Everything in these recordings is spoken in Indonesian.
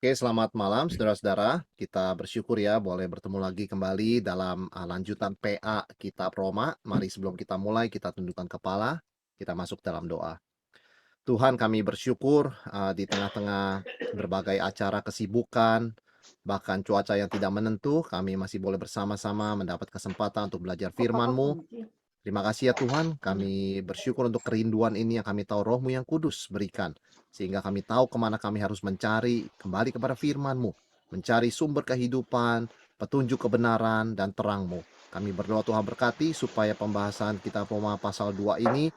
Oke, selamat malam saudara-saudara. Kita bersyukur ya boleh bertemu lagi kembali dalam lanjutan PA Kitab Roma. Mari sebelum kita mulai kita tundukkan kepala, kita masuk dalam doa. Tuhan kami bersyukur di tengah-tengah berbagai acara kesibukan, bahkan cuaca yang tidak menentu, kami masih boleh bersama-sama mendapat kesempatan untuk belajar firman-Mu. Terima kasih ya Tuhan, kami bersyukur untuk kerinduan ini yang kami tahu Roh-Mu yang kudus berikan. Sehingga kami tahu kemana kami harus mencari kembali kepada firman-Mu. Mencari sumber kehidupan, petunjuk kebenaran, dan terang-Mu. Kami berdoa Tuhan berkati supaya pembahasan kitab Roma pasal 2 ini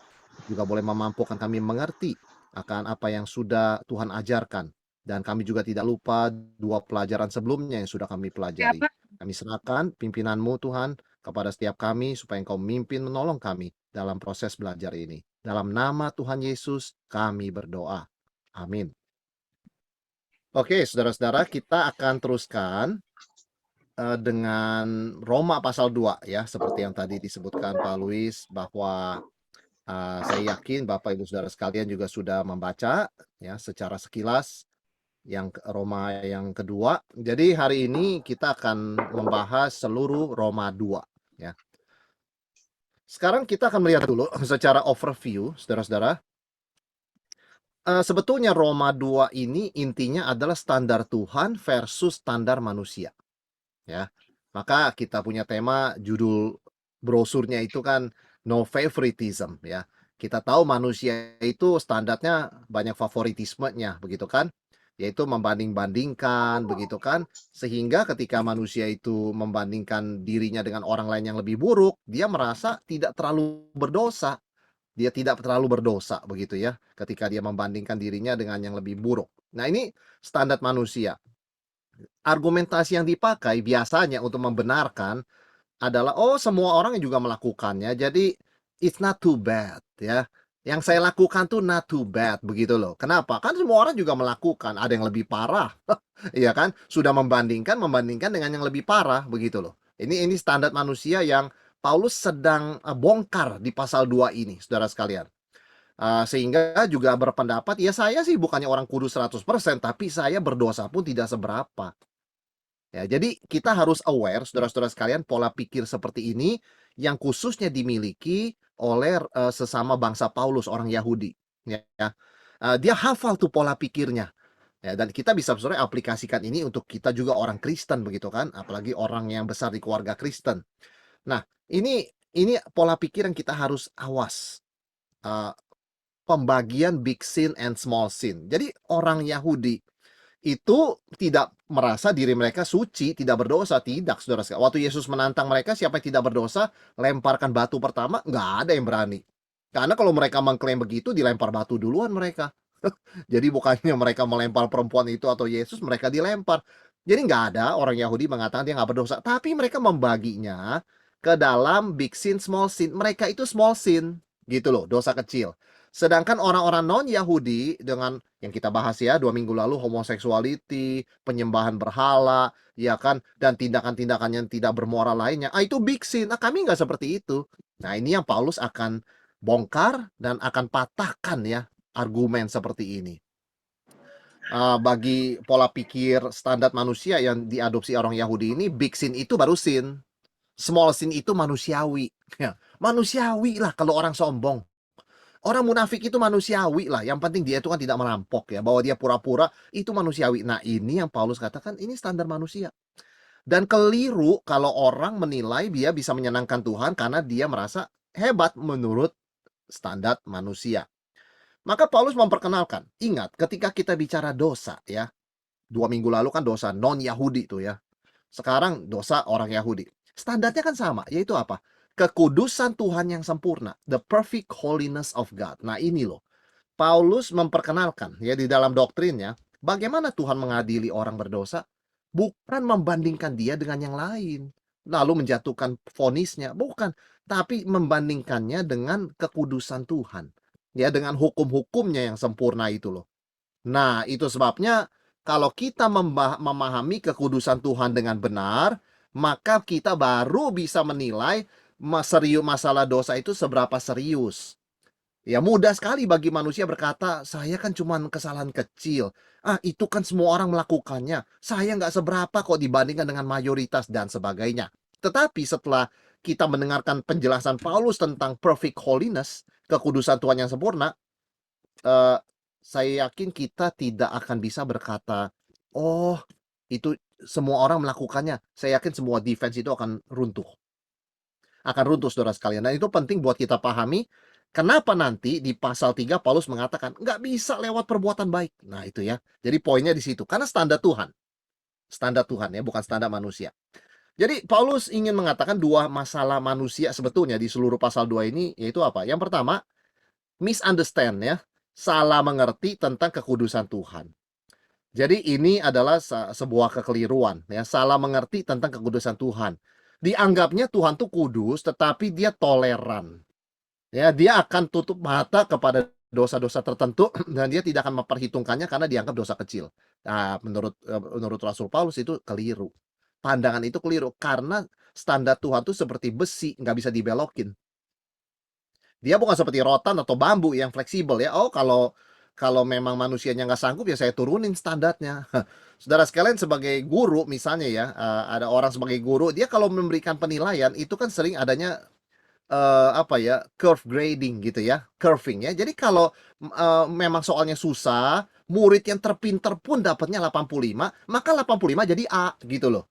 juga boleh memampukan kami mengerti akan apa yang sudah Tuhan ajarkan. Dan kami juga tidak lupa 2 pelajaran sebelumnya yang sudah kami pelajari. Siapa? Kami serahkan pimpinan-Mu Tuhan kepada setiap kami supaya Engkau memimpin menolong kami dalam proses belajar ini. Dalam nama Tuhan Yesus kami berdoa. Amin. Oke, saudara-saudara, kita akan teruskan dengan Roma pasal 2 ya, seperti yang tadi disebutkan Pak Luis bahwa saya yakin Bapak Ibu Saudara sekalian juga sudah membaca ya secara sekilas Roma yang kedua. Jadi hari ini kita akan membahas seluruh Roma 2 ya. Sekarang kita akan melihat dulu secara overview, saudara-saudara. Sebetulnya Roma 2 ini intinya adalah standar Tuhan versus standar manusia. Ya, maka kita punya tema judul brosurnya itu kan no favoritism ya. Kita tahu manusia itu standarnya banyak favoritismenya begitu kan? Yaitu membanding-bandingkan begitu kan? Sehingga ketika manusia itu membandingkan dirinya dengan orang lain yang lebih buruk, dia merasa tidak terlalu berdosa. Dia tidak terlalu berdosa begitu ya, ketika dia membandingkan dirinya dengan yang lebih buruk. Nah, ini standar manusia. Argumentasi yang dipakai biasanya untuk membenarkan adalah, "Oh, semua orang juga melakukannya, jadi it's not too bad," ya. "Yang saya lakukan tuh not too bad," begitu loh. Kenapa? Kan semua orang juga melakukan, ada yang lebih parah, iya kan? Sudah membandingkan membandingkan dengan yang lebih parah, begitu loh. Ini standar manusia yang Paulus sedang, bongkar di pasal 2 ini, saudara sekalian. Sehingga juga berpendapat, "Ya saya sih bukannya orang kudus 100%, tapi saya berdosa pun tidak seberapa." Ya, jadi kita harus aware saudara-saudara sekalian pola pikir seperti ini yang khususnya dimiliki oleh, sesama bangsa Paulus, orang Yahudi, ya. Dia hafal tuh pola pikirnya, ya, dan kita bisa sebenarnya aplikasikan ini untuk kita juga orang Kristen begitu kan, apalagi orang yang besar di keluarga Kristen. Nah, ini pola pikir yang kita harus awas, eee, pembagian big sin and small sin. Jadi orang Yahudi itu tidak merasa diri mereka suci, tidak berdosa, tidak, saudara sekalian. Waktu Yesus menantang mereka, siapa yang tidak berdosa, lemparkan batu pertama, nggak ada yang berani. Karena kalau mereka mengklaim begitu, dilempar batu duluan mereka. Jadi bukannya mereka melempar perempuan itu atau Yesus, mereka dilempar. Jadi nggak ada orang Yahudi mengatakan dia nggak berdosa. Tapi mereka membaginya ke dalam big sin, small sin. Mereka itu small sin, gitu loh, dosa kecil. Sedangkan orang-orang non-Yahudi dengan yang kita bahas ya 2 minggu lalu, homoseksuality, penyembahan berhala, ya kan, dan tindakan-tindakan yang tidak bermoral lainnya, itu big sin. Nah, kami nggak seperti itu. Nah, ini yang Paulus akan bongkar dan akan patahkan ya argumen seperti ini. Bagi pola pikir standar manusia yang diadopsi orang Yahudi ini, big sin itu baru sin, small sin itu manusiawi. Ya, manusiawi lah kalau orang sombong. Orang munafik itu manusiawi lah, yang penting dia itu kan tidak merampok ya, bahwa dia pura-pura itu manusiawi. Nah, ini yang Paulus katakan ini standar manusia. Dan keliru kalau orang menilai dia bisa menyenangkan Tuhan karena dia merasa hebat menurut standar manusia. Maka Paulus memperkenalkan, ingat ketika kita bicara dosa ya, 2 minggu lalu kan dosa non-Yahudi tuh ya. Sekarang dosa orang Yahudi. Standarnya kan sama, yaitu apa? Kekudusan Tuhan yang sempurna, the perfect holiness of God. Nah, ini loh. Paulus memperkenalkan ya di dalam doktrinnya, bagaimana Tuhan mengadili orang berdosa? Bukan membandingkan dia dengan yang lain, lalu menjatuhkan vonisnya, bukan, tapi membandingkannya dengan kekudusan Tuhan. Ya, dengan hukum-hukumnya yang sempurna itu loh. Nah, itu sebabnya kalau kita memahami kekudusan Tuhan dengan benar, maka kita baru bisa menilai serius masalah dosa itu seberapa serius. Ya mudah sekali bagi manusia berkata, "Saya kan cuman kesalahan kecil. Ah, itu kan semua orang melakukannya. Saya nggak seberapa kok dibandingkan dengan mayoritas," dan sebagainya. Tetapi setelah kita mendengarkan penjelasan Paulus tentang perfect holiness, kekudusan Tuhan yang sempurna, eee, saya yakin kita tidak akan bisa berkata, "Oh, itu semua orang melakukannya." Saya yakin semua defense itu akan runtuh saudara sekalian. Dan itu penting buat kita pahami, kenapa nanti di pasal 3 Paulus mengatakan, nggak bisa lewat perbuatan baik. Nah itu ya, jadi poinnya di situ. Karena standar Tuhan ya, bukan standar manusia. Jadi Paulus ingin mengatakan dua masalah manusia sebetulnya di seluruh pasal 2 ini, yaitu apa? Yang pertama, misunderstand ya, salah mengerti tentang kekudusan Tuhan. Jadi ini adalah sebuah kekeliruan ya, salah mengerti tentang kekudusan Tuhan. Dianggapnya Tuhan tuh kudus, tetapi dia toleran. Ya, dia akan tutup mata kepada dosa-dosa tertentu dan dia tidak akan memperhitungkannya karena dianggap dosa kecil. Nah, menurut Rasul Paulus itu keliru. Pandangan itu keliru karena standar Tuhan tuh seperti besi, nggak bisa dibelokin. Dia bukan seperti rotan atau bambu yang fleksibel ya. Oh, kalau kalau memang manusianya nggak sanggup ya saya turunin standarnya. Saudara sekalian sebagai guru misalnya ya, ada orang sebagai guru, dia kalau memberikan penilaian itu kan sering adanya apa ya, curve grading gitu ya, curving ya. Jadi kalau, memang soalnya susah, murid yang terpinter pun dapatnya 85, maka 85 jadi A gitu loh.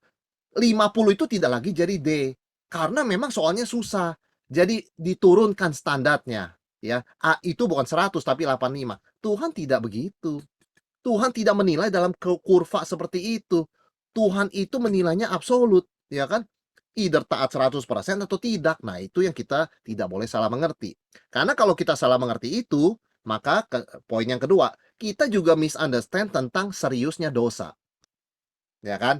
50 itu tidak lagi jadi D, karena memang soalnya susah. Jadi diturunkan standarnya ya, A itu bukan 100 tapi 85. Tuhan tidak begitu. Tuhan tidak menilai dalam kurva seperti itu. Tuhan itu menilainya absolut, ya kan? Either taat 100% atau tidak. Nah, itu yang kita tidak boleh salah mengerti. Karena kalau kita salah mengerti itu, maka poin yang kedua, kita juga misunderstand tentang seriusnya dosa, ya kan?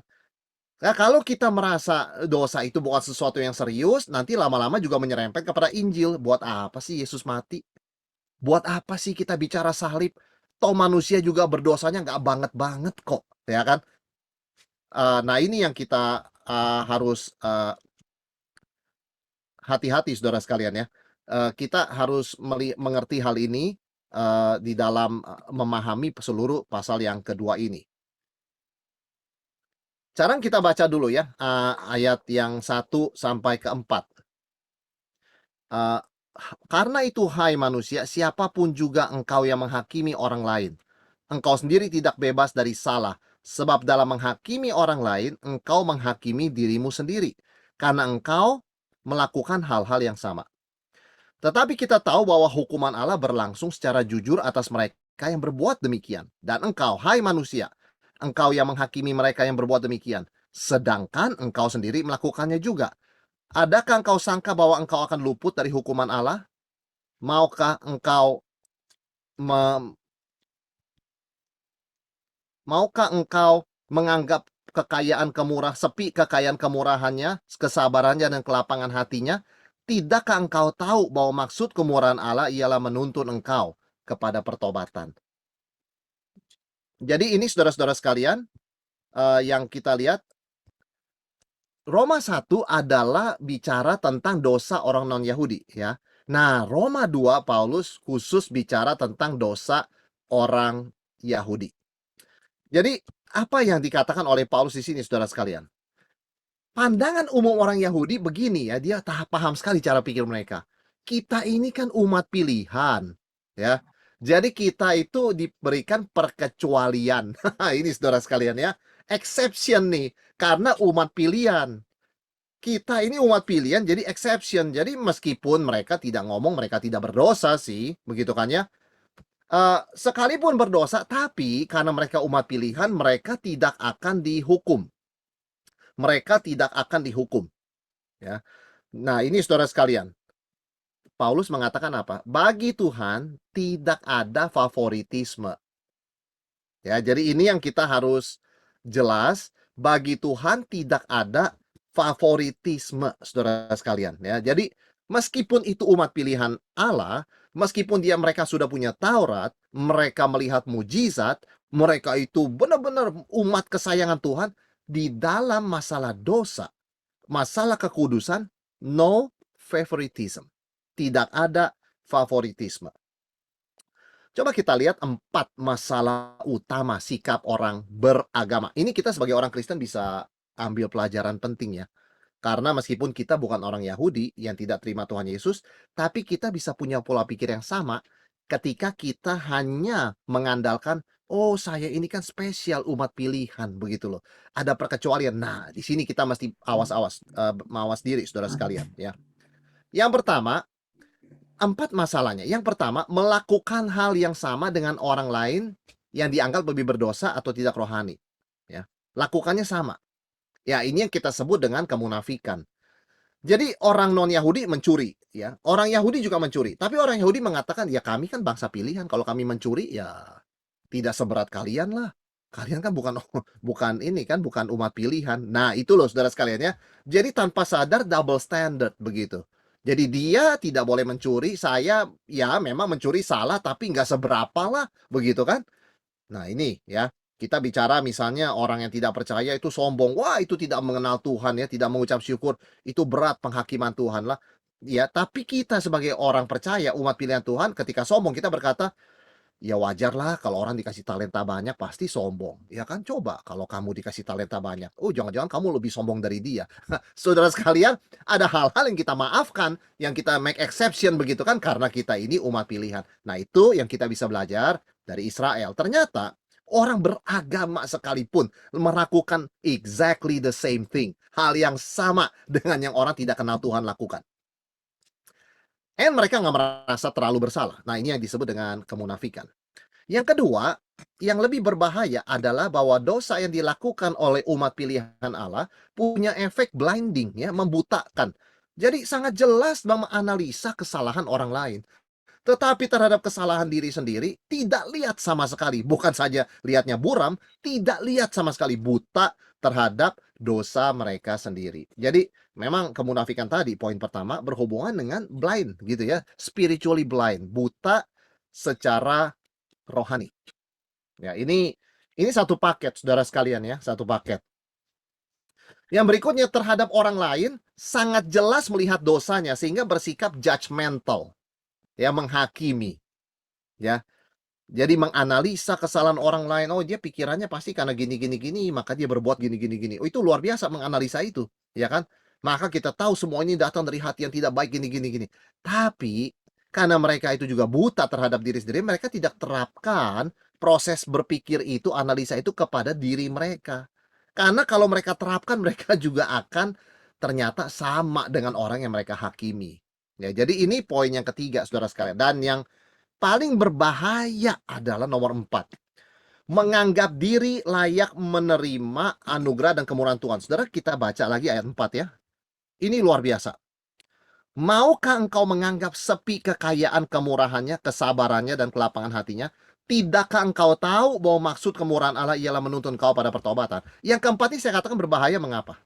Nah, kalau kita merasa dosa itu bukan sesuatu yang serius, nanti lama-lama juga menyerempet kepada Injil. Buat apa sih Yesus mati? Buat apa sih kita bicara salib? Toh manusia juga berdosanya nggak banget-banget kok, ya kan? Nah ini yang kita, harus, hati-hati saudara sekalian ya. Kita harus mengerti hal ini, di dalam, memahami seluruh pasal yang kedua ini. Sekarang kita baca dulu ya, ayat yang 1 sampai ke 4. Eee, "Karena itu hai manusia, siapapun juga engkau yang menghakimi orang lain, engkau sendiri tidak bebas dari salah, sebab dalam menghakimi orang lain, engkau menghakimi dirimu sendiri, karena engkau melakukan hal-hal yang sama. Tetapi kita tahu bahwa hukuman Allah berlangsung secara jujur atas mereka yang berbuat demikian. Dan engkau, hai manusia, engkau yang menghakimi mereka yang berbuat demikian, sedangkan engkau sendiri melakukannya juga. Adakah engkau sangka bahwa engkau akan luput dari hukuman Allah? Maukah engkau me Maukah engkau menganggap kekayaan kemurahannya, kesabarannya dan kelapangan hatinya? Tidakkah engkau tahu bahwa maksud kemurahan Allah ialah menuntun engkau kepada pertobatan? Jadi ini saudara-saudara sekalian, yang kita lihat Roma 1 adalah bicara tentang dosa orang non-Yahudi ya. Nah, Roma 2 Paulus khusus bicara tentang dosa orang Yahudi. Jadi, apa yang dikatakan oleh Paulus di sini saudara sekalian? Pandangan umum orang Yahudi begini ya, dia paham sekali cara pikir mereka. Kita ini kan umat pilihan, ya. Jadi kita itu diberikan perkecualian. Ini saudara sekalian ya, exception nih, karena umat pilihan. Kita ini umat pilihan jadi exception. Jadi meskipun mereka tidak ngomong mereka tidak berdosa sih, begitu kan ya. Sekalipun berdosa, tapi karena mereka umat pilihan, mereka tidak akan dihukum. Mereka tidak akan dihukum, ya. Nah, ini saudara sekalian, Paulus mengatakan apa? Bagi Tuhan tidak ada favoritisme. Ya, jadi ini yang kita harus jelas, bagi Tuhan tidak ada favoritisme, saudara sekalian, ya. Jadi, meskipun itu umat pilihan Allah, meskipun mereka sudah punya Taurat, mereka melihat mujizat, mereka itu benar-benar umat kesayangan Tuhan, di dalam masalah dosa, masalah kekudusan, no favoritism. Tidak ada favoritisme. Coba kita lihat 4 masalah utama sikap orang beragama. Ini kita sebagai orang Kristen bisa ambil pelajaran penting ya. Karena meskipun kita bukan orang Yahudi yang tidak terima Tuhan Yesus, tapi kita bisa punya pola pikir yang sama ketika kita hanya mengandalkan, "Oh, saya ini kan spesial umat pilihan," begitu loh. Ada perkecualian. Nah, di sini kita mesti awas-awas, mawas diri saudara sekalian ya. Yang pertama, 4 masalahnya. Yang pertama, melakukan hal yang sama dengan orang lain yang dianggap lebih berdosa atau tidak rohani, ya. Lakukannya sama. Ya, ini yang kita sebut dengan kemunafikan. Jadi orang non-Yahudi mencuri, ya. Orang Yahudi juga mencuri, tapi orang Yahudi mengatakan, "Ya kami kan bangsa pilihan, kalau kami mencuri ya tidak seberat kalian lah. Kalian kan bukan bukan ini kan, bukan umat pilihan." Nah, itu loh saudara sekalian ya. Jadi tanpa sadar double standard begitu. Jadi dia tidak boleh mencuri, saya ya memang mencuri salah tapi nggak seberapa lah, begitu kan. Nah ini ya, kita bicara misalnya orang yang tidak percaya itu sombong, wah itu tidak mengenal Tuhan ya, tidak mengucap syukur, itu berat penghakiman Tuhan lah. Ya, tapi kita sebagai orang percaya, umat pilihan Tuhan ketika sombong kita berkata, ya wajarlah kalau orang dikasih talenta banyak pasti sombong. Ya kan coba kalau kamu dikasih talenta banyak, oh jangan-jangan kamu lebih sombong dari dia. Saudara sekalian, ada hal-hal yang kita maafkan, yang kita make exception begitu kan karena kita ini umat pilihan. Nah, itu yang kita bisa belajar dari Israel. Ternyata orang beragama sekalipun melakukan exactly the same thing. Hal yang sama dengan yang orang tidak kenal Tuhan lakukan. And mereka nggak merasa terlalu bersalah. Nah, ini yang disebut dengan kemunafikan. Yang kedua, yang lebih berbahaya adalah bahwa dosa yang dilakukan oleh umat pilihan Allah punya efek blinding ya, membutakan. Jadi sangat jelas menganalisa kesalahan orang lain. Tetapi terhadap kesalahan diri sendiri tidak lihat sama sekali. Bukan saja lihatnya buram, tidak lihat sama sekali, buta terhadap dosa mereka sendiri. Jadi memang kemunafikan tadi poin pertama berhubungan dengan blind gitu ya, spiritually blind, buta secara rohani. Ya, ini satu paket saudara sekalian ya, satu paket. Yang berikutnya terhadap orang lain sangat jelas melihat dosanya sehingga bersikap judgmental, ya menghakimi, ya. Jadi menganalisa kesalahan orang lain, oh dia pikirannya pasti karena gini gini gini, maka dia berbuat gini gini gini. Oh itu luar biasa menganalisa itu, ya kan? Maka kita tahu semua ini datang dari hati yang tidak baik gini gini gini. Tapi karena mereka itu juga buta terhadap diri sendiri, mereka tidak terapkan proses berpikir itu, analisa itu kepada diri mereka. Karena kalau mereka terapkan, mereka juga akan ternyata sama dengan orang yang mereka hakimi. Ya, jadi ini poin yang ketiga, saudara sekalian. Dan yang paling berbahaya adalah nomor 4, menganggap diri layak menerima anugerah dan kemurahan Tuhan. Saudara, kita baca lagi ayat 4 ya. Ini luar biasa. Maukah engkau menganggap sepi kekayaan kemurahannya, kesabarannya, dan kelapangan hatinya? Tidakkah engkau tahu bahwa maksud kemurahan Allah ialah menuntun engkau pada pertobatan? Yang keempat ini saya katakan berbahaya, mengapa?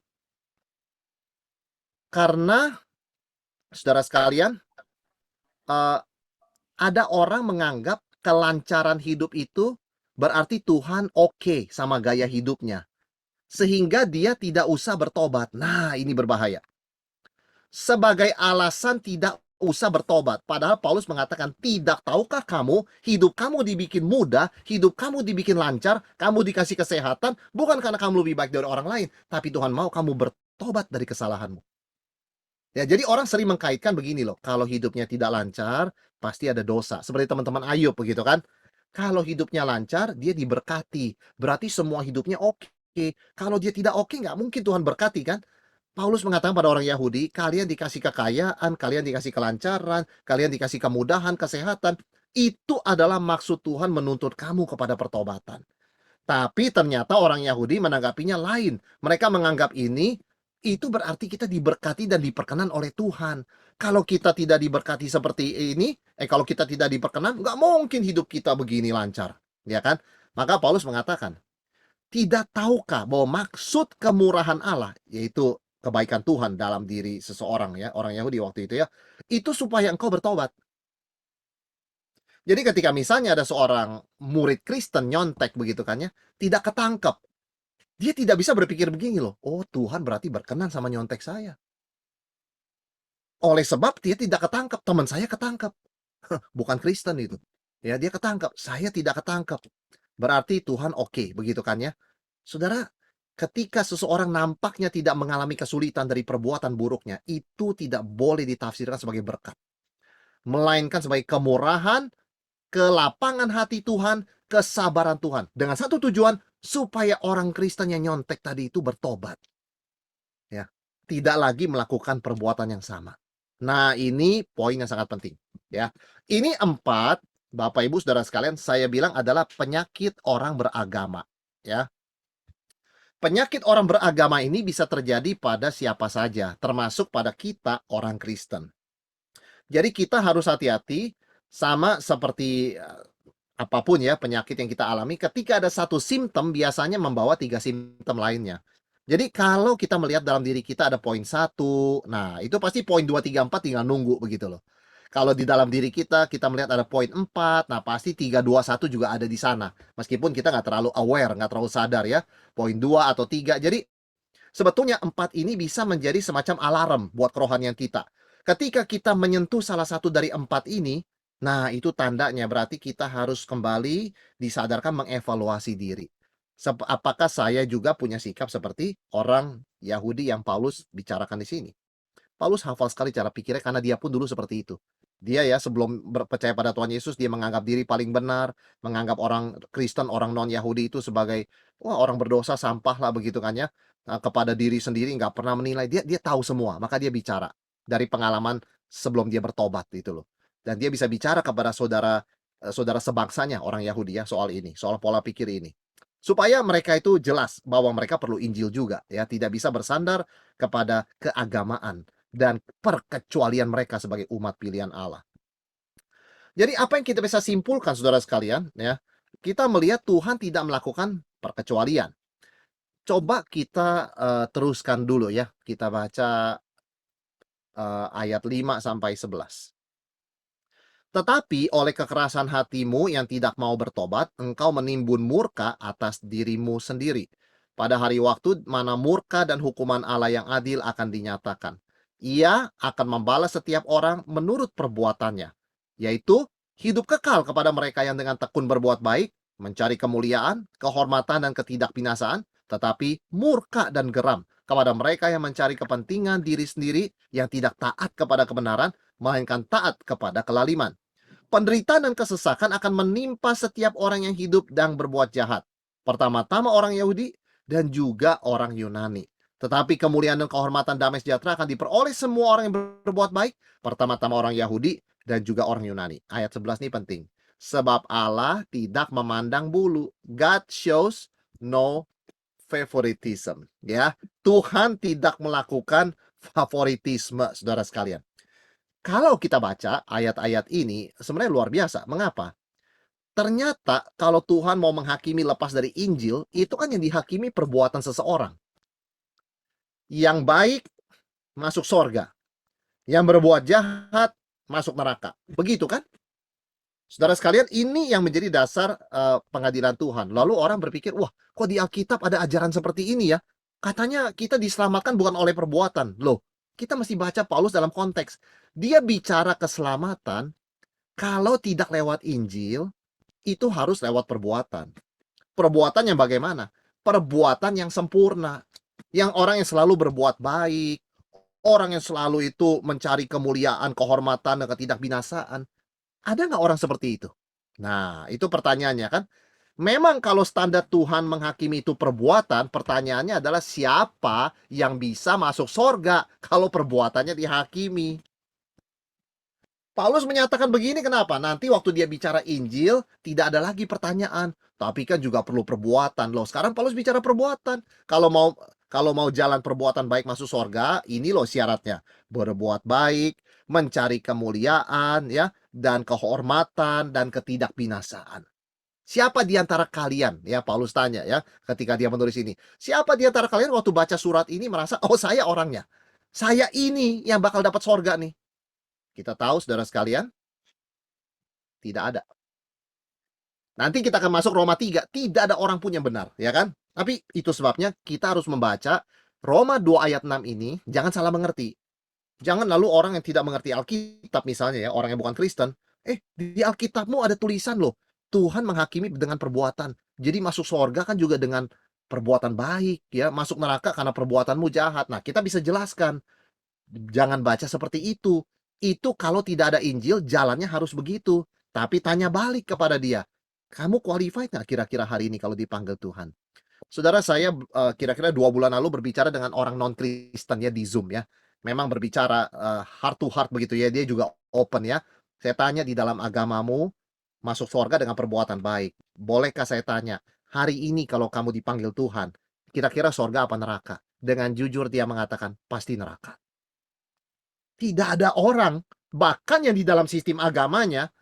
Karena, saudara sekalian, eh, ada orang menganggap kelancaran hidup itu berarti Tuhan oke sama gaya hidupnya. Sehingga dia tidak usah bertobat. Nah, ini berbahaya. Sebagai alasan tidak usah bertobat. Padahal Paulus mengatakan, tidak tahukah kamu, hidup kamu dibikin mudah, hidup kamu dibikin lancar, kamu dikasih kesehatan, bukan karena kamu lebih baik dari orang lain, tapi Tuhan mau kamu bertobat dari kesalahanmu. Ya, jadi orang sering mengkaitkan begini loh, kalau hidupnya tidak lancar, pasti ada dosa. Seperti teman-teman Ayub begitu kan. Kalau hidupnya lancar, dia diberkati. Berarti semua hidupnya oke. Kalau dia tidak oke, nggak mungkin Tuhan berkati kan. Paulus mengatakan pada orang Yahudi, kalian dikasih kekayaan, kalian dikasih kelancaran, kalian dikasih kemudahan, kesehatan. Itu adalah maksud Tuhan menuntut kamu kepada pertobatan. Tapi ternyata orang Yahudi menanggapinya lain. Mereka menganggap ini, itu berarti kita diberkati dan diperkenan oleh Tuhan. Kalau kita tidak diberkati seperti ini, kalau kita tidak diperkenan, nggak mungkin hidup kita begini lancar. Ya kan? Maka Paulus mengatakan, tidak tahukah bahwa maksud kemurahan Allah, yaitu kebaikan Tuhan dalam diri seseorang ya, orang Yahudi waktu itu ya, itu supaya engkau bertobat. Jadi ketika misalnya ada seorang murid Kristen nyontek begitu kan ya, tidak ketangkep. Dia tidak bisa berpikir begini loh, oh Tuhan berarti berkenan sama nyontek saya. Oleh sebab dia tidak ketangkep, teman saya ketangkep. Bukan Kristen itu. Ya, dia ketangkep, saya tidak ketangkep. Berarti Tuhan oke, begitu kan ya. Saudara, ketika seseorang nampaknya tidak mengalami kesulitan dari perbuatan buruknya, itu tidak boleh ditafsirkan sebagai berkat, melainkan sebagai kemurahan, kelapangan hati Tuhan, kesabaran Tuhan. Dengan satu tujuan, supaya orang Kristen yang nyontek tadi itu bertobat. Ya, tidak lagi melakukan perbuatan yang sama. Nah, ini poin yang sangat penting, ya. Ini 4, Bapak Ibu Saudara sekalian, saya bilang adalah penyakit orang beragama, ya. Penyakit orang beragama ini bisa terjadi pada siapa saja, termasuk pada kita orang Kristen. Jadi kita harus hati-hati sama seperti, apapun ya penyakit yang kita alami, ketika ada satu simptom biasanya membawa 3 simptom lainnya. Jadi kalau kita melihat dalam diri kita ada poin 1, nah itu pasti poin 2, 3, 4 tinggal nunggu begitu loh. Kalau di dalam diri kita melihat ada poin 4, nah pasti 3, 2, 1 juga ada di sana. Meskipun kita nggak terlalu aware, nggak terlalu sadar ya, poin 2 atau 3. Jadi sebetulnya 4 ini bisa menjadi semacam alarm buat kerohanian kita. Ketika kita menyentuh salah satu dari 4 ini, nah itu tandanya berarti kita harus kembali disadarkan mengevaluasi diri. Apakah saya juga punya sikap seperti orang Yahudi yang Paulus bicarakan di sini? Paulus hafal sekali cara pikirnya karena dia pun dulu seperti itu. Dia ya sebelum percaya pada Tuhan Yesus, dia menganggap diri paling benar, menganggap orang Kristen, orang non-Yahudi itu sebagai wah orang berdosa, sampah lah begitu kan ya. Kepada diri sendiri nggak pernah menilai. Dia tahu semua, maka dia bicara dari pengalaman sebelum dia bertobat itu loh. Dan dia bisa bicara kepada saudara sebangsanya orang Yahudi ya soal ini, soal pola pikir ini. Supaya mereka itu jelas bahwa mereka perlu Injil juga ya, tidak bisa bersandar kepada keagamaan dan perkecualian mereka sebagai umat pilihan Allah. Jadi apa yang kita bisa simpulkan saudara sekalian ya, kita melihat Tuhan tidak melakukan perkecualian. Coba kita, teruskan dulu ya, kita baca, ayat 5 sampai 11. Tetapi oleh kekerasan hatimu yang tidak mau bertobat, engkau menimbun murka atas dirimu sendiri. Pada hari waktu mana murka dan hukuman Allah yang adil akan dinyatakan. Ia akan membalas setiap orang menurut perbuatannya, yaitu hidup kekal kepada mereka yang dengan tekun berbuat baik, mencari kemuliaan, kehormatan, dan ketidakbinasaan, tetapi murka dan geram kepada mereka yang mencari kepentingan diri sendiri yang tidak taat kepada kebenaran, melainkan taat kepada kelaliman. Penderitaan dan kesesakan akan menimpa setiap orang yang hidup dan berbuat jahat. Pertama-tama orang Yahudi dan juga orang Yunani. Tetapi kemuliaan dan kehormatan damai sejahtera akan diperoleh semua orang yang berbuat baik. Pertama-tama orang Yahudi dan juga orang Yunani. Ayat 11 ini penting. Sebab Allah tidak memandang bulu. God shows no favoritism. Ya, Tuhan tidak melakukan favoritisme, saudara sekalian. Kalau kita baca ayat-ayat ini sebenarnya luar biasa. Mengapa? Ternyata kalau Tuhan mau menghakimi lepas dari Injil, itu kan yang dihakimi perbuatan seseorang. Yang baik masuk sorga, yang berbuat jahat masuk neraka. Begitu kan? Saudara sekalian, ini yang menjadi dasar pengadilan Tuhan. Lalu orang berpikir, wah kok di Alkitab ada ajaran seperti ini ya? Katanya kita diselamatkan bukan oleh perbuatan. Loh, kita mesti baca Paulus dalam konteks. Dia bicara keselamatan. Kalau tidak lewat Injil, itu harus lewat perbuatan. Perbuatan yang bagaimana? Perbuatan yang sempurna. Yang orang yang selalu berbuat baik, orang yang selalu itu mencari kemuliaan, kehormatan, dan ketidakbinasaan. Ada nggak orang seperti itu? Nah, itu pertanyaannya kan. Memang kalau standar Tuhan menghakimi itu perbuatan, pertanyaannya adalah siapa yang bisa masuk sorga kalau perbuatannya dihakimi? Paulus menyatakan begini kenapa? Nanti waktu dia bicara Injil, tidak ada lagi pertanyaan. Tapi kan juga perlu perbuatan. Loh, sekarang Paulus bicara perbuatan. Kalau mau jalan perbuatan baik masuk sorga, ini loh syaratnya. Berbuat baik, mencari kemuliaan, ya, dan kehormatan, dan ketidakbinasaan. Siapa di antara kalian, ya Paulus tanya ya, ketika dia menulis ini. Siapa di antara kalian waktu baca surat ini merasa, oh saya orangnya. Saya ini yang bakal dapat sorga nih. Kita tahu saudara sekalian, tidak ada. Nanti kita akan masuk Roma 3, tidak ada orang pun yang benar, ya kan? Tapi itu sebabnya kita harus membaca Roma 2 ayat 6 ini, jangan salah mengerti. Jangan lalu orang yang tidak mengerti Alkitab misalnya ya, orang yang bukan Kristen, Di Alkitabmu ada tulisan loh, Tuhan menghakimi dengan perbuatan. Jadi masuk surga kan juga dengan perbuatan baik ya, masuk neraka karena perbuatanmu jahat. Nah, kita bisa jelaskan, jangan baca seperti itu. Itu kalau tidak ada Injil, jalannya harus begitu. Tapi tanya balik kepada dia, "Kamu qualified nggak kira-kira hari ini kalau dipanggil Tuhan?" Saudara, saya, kira-kira 2 bulan lalu berbicara dengan orang non-Kristen ya di Zoom ya. Memang berbicara, heart to heart begitu ya, dia juga open ya. Saya tanya, "Di dalam agamamu masuk surga dengan perbuatan baik. Bolehkah saya tanya, hari ini kalau kamu dipanggil Tuhan, kira-kira surga apa neraka?" Dengan jujur dia mengatakan, "Pasti neraka." Tidak ada orang, bahkan yang di dalam sistem agamanya,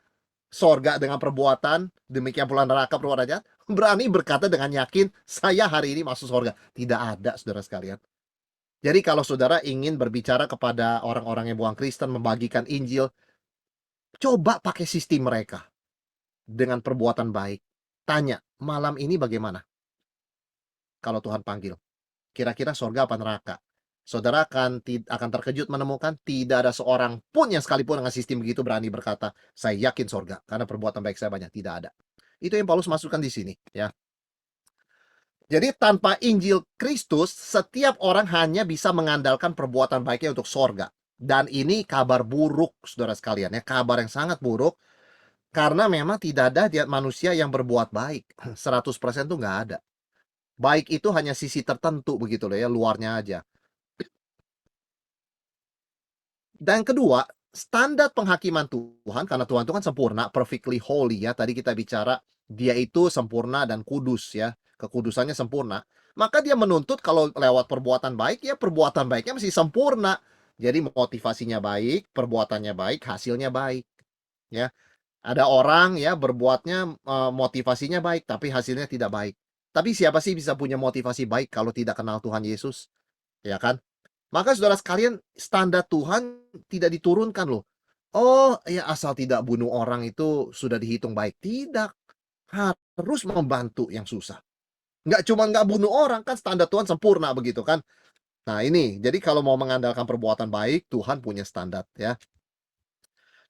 sorga dengan perbuatan, demikian pula neraka perbuatan jahat, berani berkata dengan yakin, "Saya hari ini masuk sorga." Tidak ada, saudara sekalian. Jadi kalau saudara ingin berbicara kepada orang-orang yang bukan Kristen, membagikan Injil, coba pakai sistem mereka dengan perbuatan baik. Tanya, "Malam ini bagaimana kalau Tuhan panggil? Kira-kira sorga apa neraka?" Saudara akan terkejut menemukan tidak ada seorang pun yang sekalipun dengan sistem begitu berani berkata, "Saya yakin sorga, karena perbuatan baik saya banyak." Tidak ada. Itu yang Paulus masukkan di sini, ya. Jadi tanpa Injil Kristus, setiap orang hanya bisa mengandalkan perbuatan baiknya untuk sorga. Dan ini kabar buruk, saudara sekalian ya, kabar yang sangat buruk, karena memang tidak ada manusia yang berbuat baik. 100% tuh nggak ada. Baik itu hanya sisi tertentu begitu loh ya, luarnya aja. Dan kedua, standar penghakiman Tuhan, karena Tuhan itu kan sempurna, perfectly holy ya. Tadi kita bicara, dia itu sempurna dan kudus ya. Kekudusannya sempurna. Maka dia menuntut kalau lewat perbuatan baik, ya perbuatan baiknya mesti sempurna. Jadi motivasinya baik, perbuatannya baik, hasilnya baik. Ya, ada orang ya berbuatnya motivasinya baik, tapi hasilnya tidak baik. Tapi siapa sih bisa punya motivasi baik kalau tidak kenal Tuhan Yesus? Ya kan? Maka saudara sekalian, standar Tuhan tidak diturunkan loh. Oh, ya asal tidak bunuh orang itu sudah dihitung baik. Tidak, harus membantu yang susah. Nggak cuma nggak bunuh orang, kan standar Tuhan sempurna begitu kan. Nah ini, jadi kalau mau mengandalkan perbuatan baik, Tuhan punya standar ya.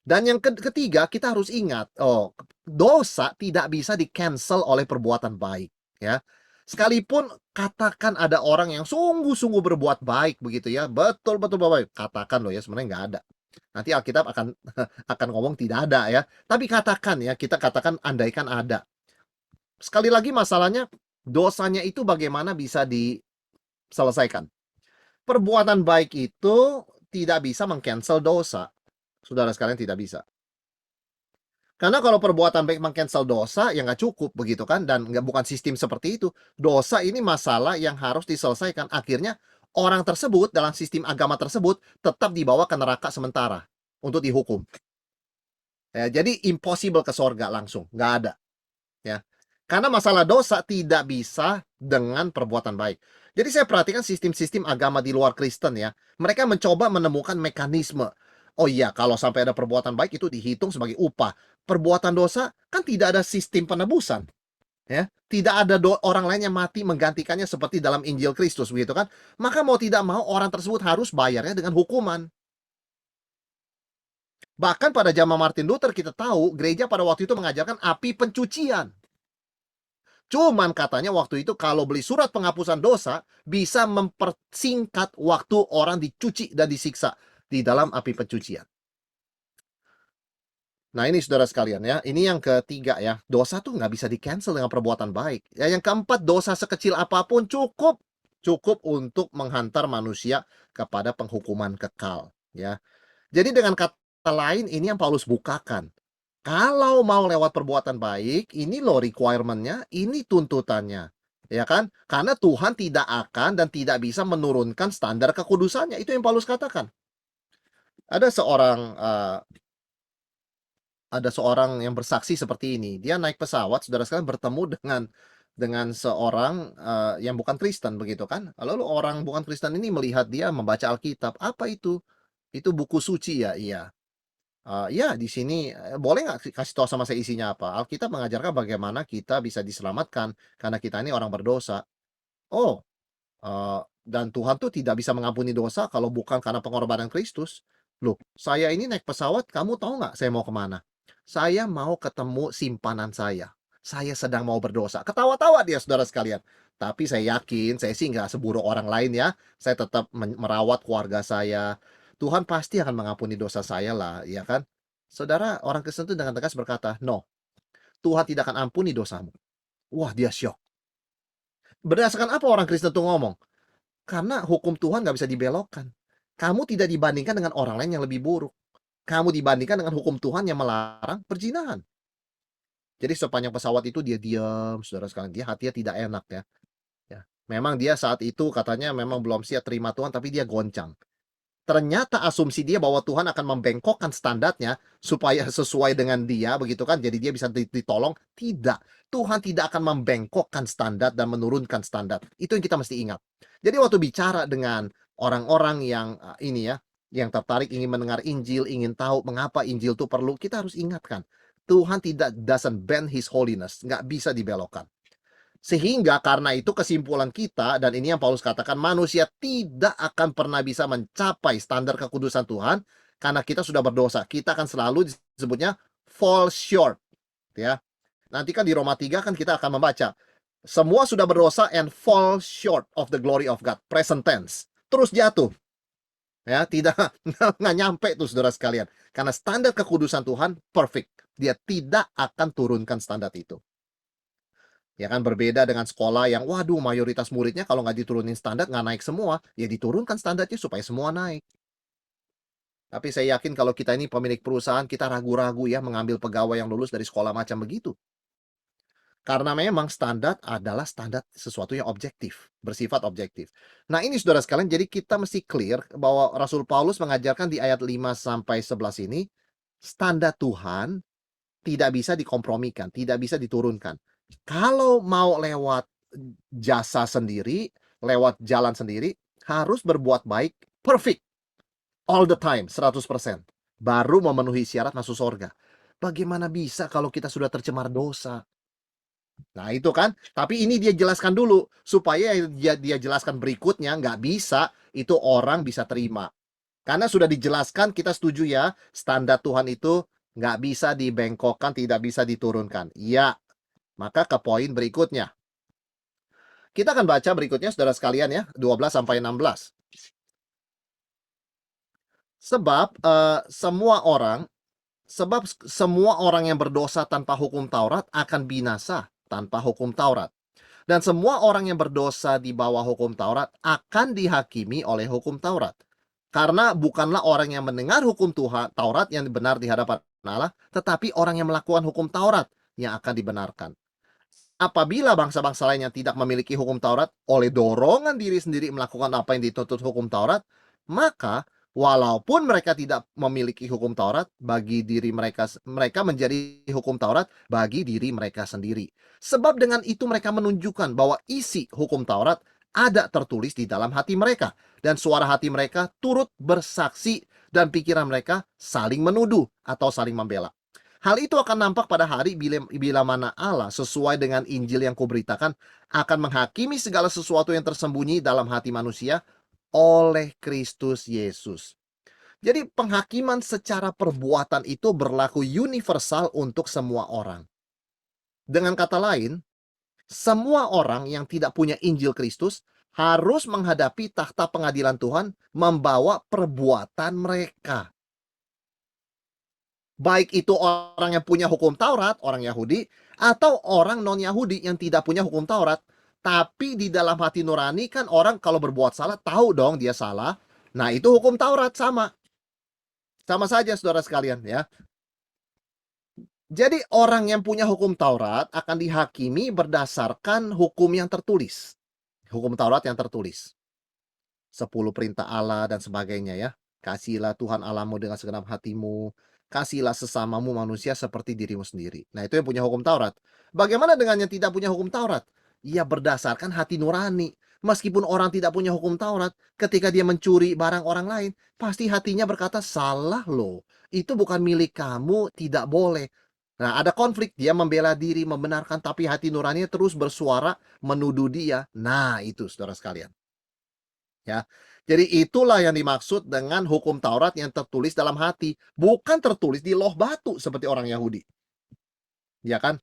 Dan yang ketiga, kita harus ingat, oh, dosa tidak bisa di-cancel oleh perbuatan baik, ya. Sekalipun katakan ada orang yang sungguh-sungguh berbuat baik begitu ya, betul-betul baik, katakan loh ya, sebenarnya nggak ada. Nanti Alkitab akan akan ngomong tidak ada ya. Tapi katakan ya, kita katakan andaikan ada. Sekali lagi masalahnya, dosanya itu bagaimana bisa diselesaikan. Perbuatan baik itu tidak bisa meng-cancel dosa. Saudara sekalian, tidak bisa. Karena kalau perbuatan baik meng-cancel dosa, ya nggak cukup begitu kan, dan nggak, bukan sistem seperti itu. Dosa ini masalah yang harus diselesaikan. Akhirnya orang tersebut dalam sistem agama tersebut tetap dibawa ke neraka sementara untuk dihukum. Ya, jadi impossible ke sorga langsung, nggak ada. Ya, karena masalah dosa tidak bisa dengan perbuatan baik. Jadi saya perhatikan sistem-sistem agama di luar Kristen ya, mereka mencoba menemukan mekanisme. Oh iya, kalau sampai ada perbuatan baik itu dihitung sebagai upah. Perbuatan dosa kan tidak ada sistem penebusan, ya. Tidak ada orang lain yang mati menggantikannya seperti dalam Injil Kristus begitu kan. Maka mau tidak mau orang tersebut harus bayarnya dengan hukuman. Bahkan pada zaman Martin Luther kita tahu gereja pada waktu itu mengajarkan api pencucian. Cuman katanya waktu itu kalau beli surat penghapusan dosa, bisa mempersingkat waktu orang dicuci dan disiksa di dalam api pencucian. Nah ini saudara sekalian ya, ini yang ketiga ya, dosa tuh nggak bisa di-cancel dengan perbuatan baik. Ya yang keempat, dosa sekecil apapun cukup, cukup untuk menghantar manusia kepada penghukuman kekal ya. Jadi dengan kata lain, ini yang Paulus bukakan. Kalau mau lewat perbuatan baik, ini loh requirement-nya, ini tuntutannya. Ya kan? Karena Tuhan tidak akan dan tidak bisa menurunkan standar kekudusannya. Itu yang Paulus katakan. Ada seorang yang bersaksi seperti ini. Dia naik pesawat, saudara sekalian, bertemu dengan seorang yang bukan Kristen begitu kan. Lalu orang bukan Kristen ini melihat dia membaca Alkitab. "Apa itu?" "Itu buku suci ya." "Iya." "Ya, di sini, boleh nggak kasih tahu sama saya isinya apa?" "Alkitab mengajarkan bagaimana kita bisa diselamatkan, karena kita ini orang berdosa." "Oh, dan Tuhan tuh tidak bisa mengampuni dosa kalau bukan karena pengorbanan Kristus." "Loh, saya ini naik pesawat, kamu tahu nggak saya mau kemana?" "Saya mau ketemu simpanan saya. Saya sedang mau berdosa." Ketawa-tawa dia, saudara sekalian. Tapi saya yakin, saya sih nggak seburuk orang lain ya. Saya tetap merawat keluarga saya. Tuhan pasti akan mengampuni dosa saya lah, ya kan? Saudara, orang Kristen itu dengan tegas berkata, "No, Tuhan tidak akan ampuni dosamu." Wah, dia syok. Berdasarkan apa orang Kristen itu ngomong? Karena hukum Tuhan nggak bisa dibelokkan. Kamu tidak dibandingkan dengan orang lain yang lebih buruk. Kamu dibandingkan dengan hukum Tuhan yang melarang perzinahan. Jadi sepanjang pesawat itu dia diam, saudara sekalian. Dia hatinya tidak enak ya. Ya. Memang dia saat itu katanya memang belum siap terima Tuhan, tapi dia goncang. Ternyata asumsi dia bahwa Tuhan akan membengkokkan standarnya supaya sesuai dengan dia, begitu kan, jadi dia bisa ditolong. Tidak, Tuhan tidak akan membengkokkan standar dan menurunkan standar. Itu yang kita mesti ingat. Jadi waktu bicara dengan orang-orang yang, ini ya, yang tertarik ingin mendengar Injil, ingin tahu mengapa Injil itu perlu, kita harus ingatkan, Tuhan tidak doesn't bend his holiness, nggak bisa dibelokkan. Sehingga karena itu kesimpulan kita, dan ini yang Paulus katakan, manusia tidak akan pernah bisa mencapai standar kekudusan Tuhan karena kita sudah berdosa. Kita akan selalu disebutnya fall short, ya. Nanti kan di Roma 3 kan kita akan membaca, semua sudah berdosa and fall short of the glory of God, present tense. Terus jatuh, ya, tidak nggak nyampe tuh saudara sekalian. Karena standar kekudusan Tuhan perfect. Dia tidak akan turunkan standar itu. Ya kan, berbeda dengan sekolah yang waduh mayoritas muridnya kalau nggak diturunin standar nggak naik semua, ya diturunkan standarnya supaya semua naik. Tapi saya yakin kalau kita ini pemilik perusahaan, kita ragu-ragu ya mengambil pegawai yang lulus dari sekolah macam begitu. Karena memang standar adalah standar sesuatu yang objektif, bersifat objektif. Nah ini saudara sekalian, jadi kita mesti clear bahwa Rasul Paulus mengajarkan di ayat 5-11 ini, standar Tuhan tidak bisa dikompromikan, tidak bisa diturunkan. Kalau mau lewat jasa sendiri, lewat jalan sendiri, harus berbuat baik perfect, all the time, 100%. Baru memenuhi syarat masuk surga. Bagaimana bisa kalau kita sudah tercemar dosa? Nah itu kan, tapi ini dia jelaskan dulu, supaya dia jelaskan berikutnya, nggak bisa, itu orang bisa terima. Karena sudah dijelaskan, kita setuju ya, standar Tuhan itu nggak bisa dibengkokkan, tidak bisa diturunkan. Iya, maka ke poin berikutnya. Kita akan baca berikutnya saudara sekalian ya, 12-16. Sebab semua orang yang berdosa tanpa hukum Taurat akan binasa tanpa hukum Taurat. Dan semua orang yang berdosa di bawah hukum Taurat akan dihakimi oleh hukum Taurat. Karena bukanlah orang yang mendengar hukum Tuhan Taurat yang benar di hadapan Allah, tetapi orang yang melakukan hukum Taurat yang akan dibenarkan. Apabila bangsa-bangsa lain yang tidak memiliki hukum Taurat oleh dorongan diri sendiri melakukan apa yang dituntut hukum Taurat, maka walaupun mereka tidak memiliki hukum Taurat bagi diri mereka, mereka menjadi hukum Taurat bagi diri mereka sendiri. Sebab dengan itu mereka menunjukkan bahwa isi hukum Taurat ada tertulis di dalam hati mereka, dan suara hati mereka turut bersaksi, dan pikiran mereka saling menuduh atau saling membela. Hal itu akan nampak pada hari bila mana Allah sesuai dengan Injil yang kuberitakan akan menghakimi segala sesuatu yang tersembunyi dalam hati manusia oleh Kristus Yesus. Jadi penghakiman secara perbuatan itu berlaku universal untuk semua orang. Dengan kata lain, semua orang yang tidak punya Injil Kristus harus menghadapi takhta pengadilan Tuhan membawa perbuatan mereka. Baik itu orang yang punya hukum Taurat, orang Yahudi, atau orang non-Yahudi yang tidak punya hukum Taurat. Tapi di dalam hati nurani kan orang kalau berbuat salah, tahu dong dia salah. Nah itu hukum Taurat sama. Sama saja saudara sekalian ya. Jadi orang yang punya hukum Taurat akan dihakimi berdasarkan hukum yang tertulis. Hukum Taurat yang tertulis. 10 perintah Allah dan sebagainya ya. Kasihilah Tuhan Allahmu dengan segenap hatimu. Kasihilah sesamamu manusia seperti dirimu sendiri. Nah itu yang punya hukum Taurat. Bagaimana dengan yang tidak punya hukum Taurat? Ia berdasarkan hati nurani. Meskipun orang tidak punya hukum Taurat, ketika dia mencuri barang orang lain, pasti hatinya berkata, salah loh. Itu bukan milik kamu, tidak boleh. Nah ada konflik, dia membela diri, membenarkan, tapi hati nuraninya terus bersuara, menuduh dia. Nah itu saudara sekalian. ya. Jadi itulah yang dimaksud dengan hukum Taurat yang tertulis dalam hati, bukan tertulis di loh batu seperti orang Yahudi, ya kan?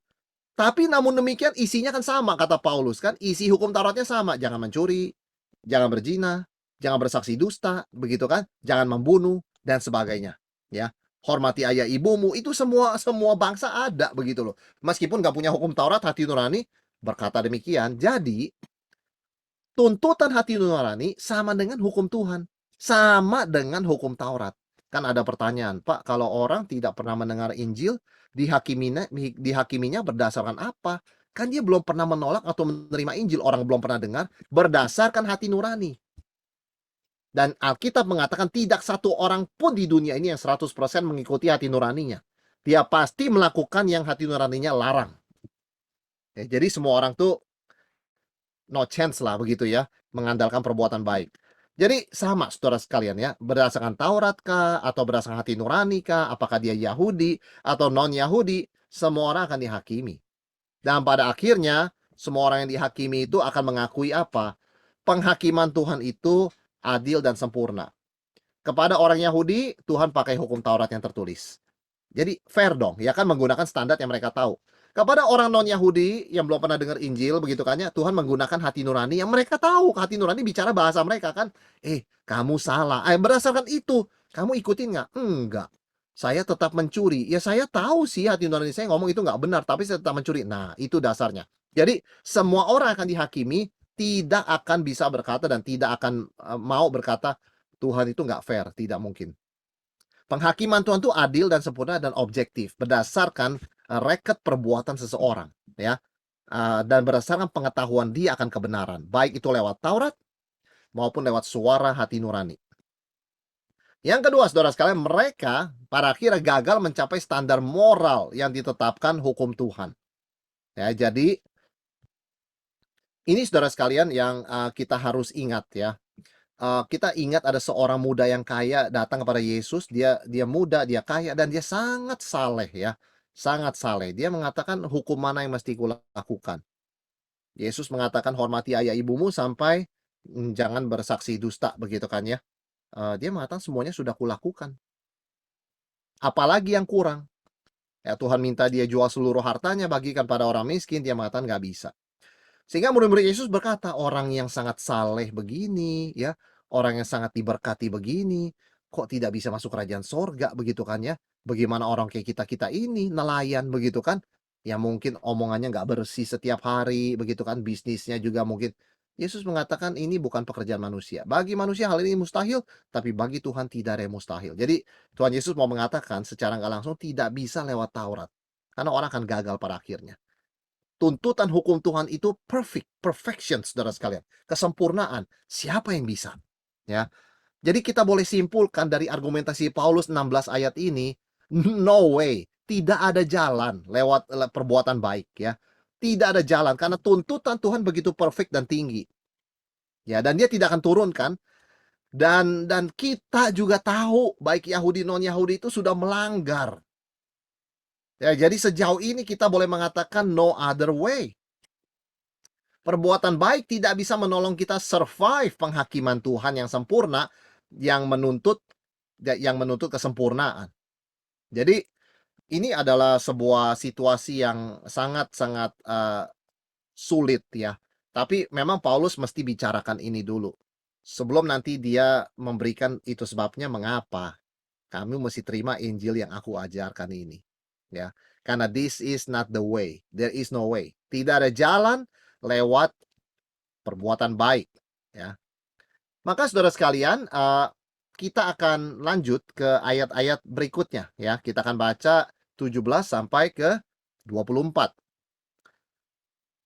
Tapi namun demikian isinya kan sama kata Paulus kan, isi hukum Tauratnya sama, jangan mencuri, jangan berzina, jangan bersaksi dusta, begitu kan? Jangan membunuh dan sebagainya, ya. Hormati ayah ibumu, itu semua semua bangsa ada begitu loh. Meskipun nggak punya hukum Taurat, hati nurani berkata demikian. Jadi, tuntutan hati nurani sama dengan hukum Tuhan, sama dengan hukum Taurat. Kan ada pertanyaan, "Pak, kalau orang tidak pernah mendengar Injil, dihakiminya berdasarkan apa?" Kan dia belum pernah menolak atau menerima Injil, orang belum pernah dengar, berdasarkan hati nurani. Dan Alkitab mengatakan tidak satu orang pun di dunia ini yang 100% mengikuti hati nuraninya. Dia pasti melakukan yang hati nuraninya larang. Ya, jadi semua orang tuh no chance lah begitu ya, mengandalkan perbuatan baik. Jadi sama saudara sekalian ya, berdasarkan Taurat kah, atau berdasarkan hati nurani kah, apakah dia Yahudi atau non-Yahudi, semua orang akan dihakimi. Dan pada akhirnya, semua orang yang dihakimi itu akan mengakui apa? Penghakiman Tuhan itu adil dan sempurna. Kepada orang Yahudi, Tuhan pakai hukum Taurat yang tertulis. Jadi fair dong, ya kan menggunakan standar yang mereka tahu. Kepada orang non-Yahudi yang belum pernah dengar Injil begitu kan ya, Tuhan menggunakan hati nurani yang mereka tahu. Hati nurani bicara bahasa mereka kan. Kamu salah. Berdasarkan itu, kamu ikutin nggak? Enggak. Saya tetap mencuri. Ya saya tahu sih hati nurani saya ngomong itu nggak benar, tapi saya tetap mencuri. Nah, itu dasarnya. Jadi semua orang akan dihakimi, tidak akan bisa berkata dan tidak akan mau berkata Tuhan itu nggak fair, tidak mungkin. Penghakiman Tuhan itu adil dan sempurna dan objektif berdasarkan rekod perbuatan seseorang, ya, dan berdasarkan pengetahuan dia akan kebenaran, baik itu lewat Taurat maupun lewat suara hati nurani. Yang kedua, saudara sekalian, mereka pada akhirnya gagal mencapai standar moral yang ditetapkan hukum Tuhan. Ya, jadi ini saudara sekalian yang kita harus ingat ya. Kita ingat ada seorang muda yang kaya datang kepada Yesus, dia dia muda, dia kaya, dan dia sangat saleh ya, sangat saleh. Dia mengatakan, "Hukum mana yang mesti kulakukan?" Yesus mengatakan, "Hormati ayah ibumu sampai, jangan bersaksi dusta," begitu kan ya. Dia mengatakan, "Semuanya sudah kulakukan, apalagi yang kurang?" Ya Tuhan minta dia jual seluruh hartanya, bagikan pada orang miskin, dia mengatakan, "Nggak bisa." Sehingga murid-murid Yesus berkata, "Orang yang sangat saleh begini, ya, orang yang sangat diberkati begini, kok tidak bisa masuk kerajaan sorga?" Begitu kan ya. Bagaimana orang kayak kita-kita ini, nelayan begitu kan, yang mungkin omongannya nggak bersih setiap hari, begitu kan, bisnisnya juga mungkin. Yesus mengatakan ini bukan pekerjaan manusia. Bagi manusia hal ini mustahil, tapi bagi Tuhan tidak ada yang mustahil. Jadi Tuhan Yesus mau mengatakan secara nggak langsung tidak bisa lewat Taurat. Karena orang akan gagal pada akhirnya. Tuntutan hukum Tuhan itu perfection saudara sekalian, kesempurnaan. Siapa yang bisa? Ya. Jadi kita boleh simpulkan dari argumentasi Paulus 16 ayat ini, no way, tidak ada jalan lewat perbuatan baik ya. Tidak ada jalan karena tuntutan Tuhan begitu perfect dan tinggi. Ya, dan dia tidak akan turunkan dan kita juga tahu baik Yahudi non Yahudi itu sudah melanggar. Ya, jadi sejauh ini kita boleh mengatakan no other way. Perbuatan baik tidak bisa menolong kita survive penghakiman Tuhan yang sempurna, yang menuntut kesempurnaan. Jadi, ini adalah sebuah situasi yang sangat-sangat, sulit ya. Tapi memang Paulus mesti bicarakan ini dulu, sebelum nanti dia memberikan itu sebabnya mengapa kamu mesti terima Injil yang aku ajarkan ini, ya. Karena this is not the way, there is no way. Tidak ada jalan lewat perbuatan baik, ya. Maka saudara sekalian, kita akan lanjut ke ayat-ayat berikutnya, ya. Kita akan baca 17 sampai ke 24.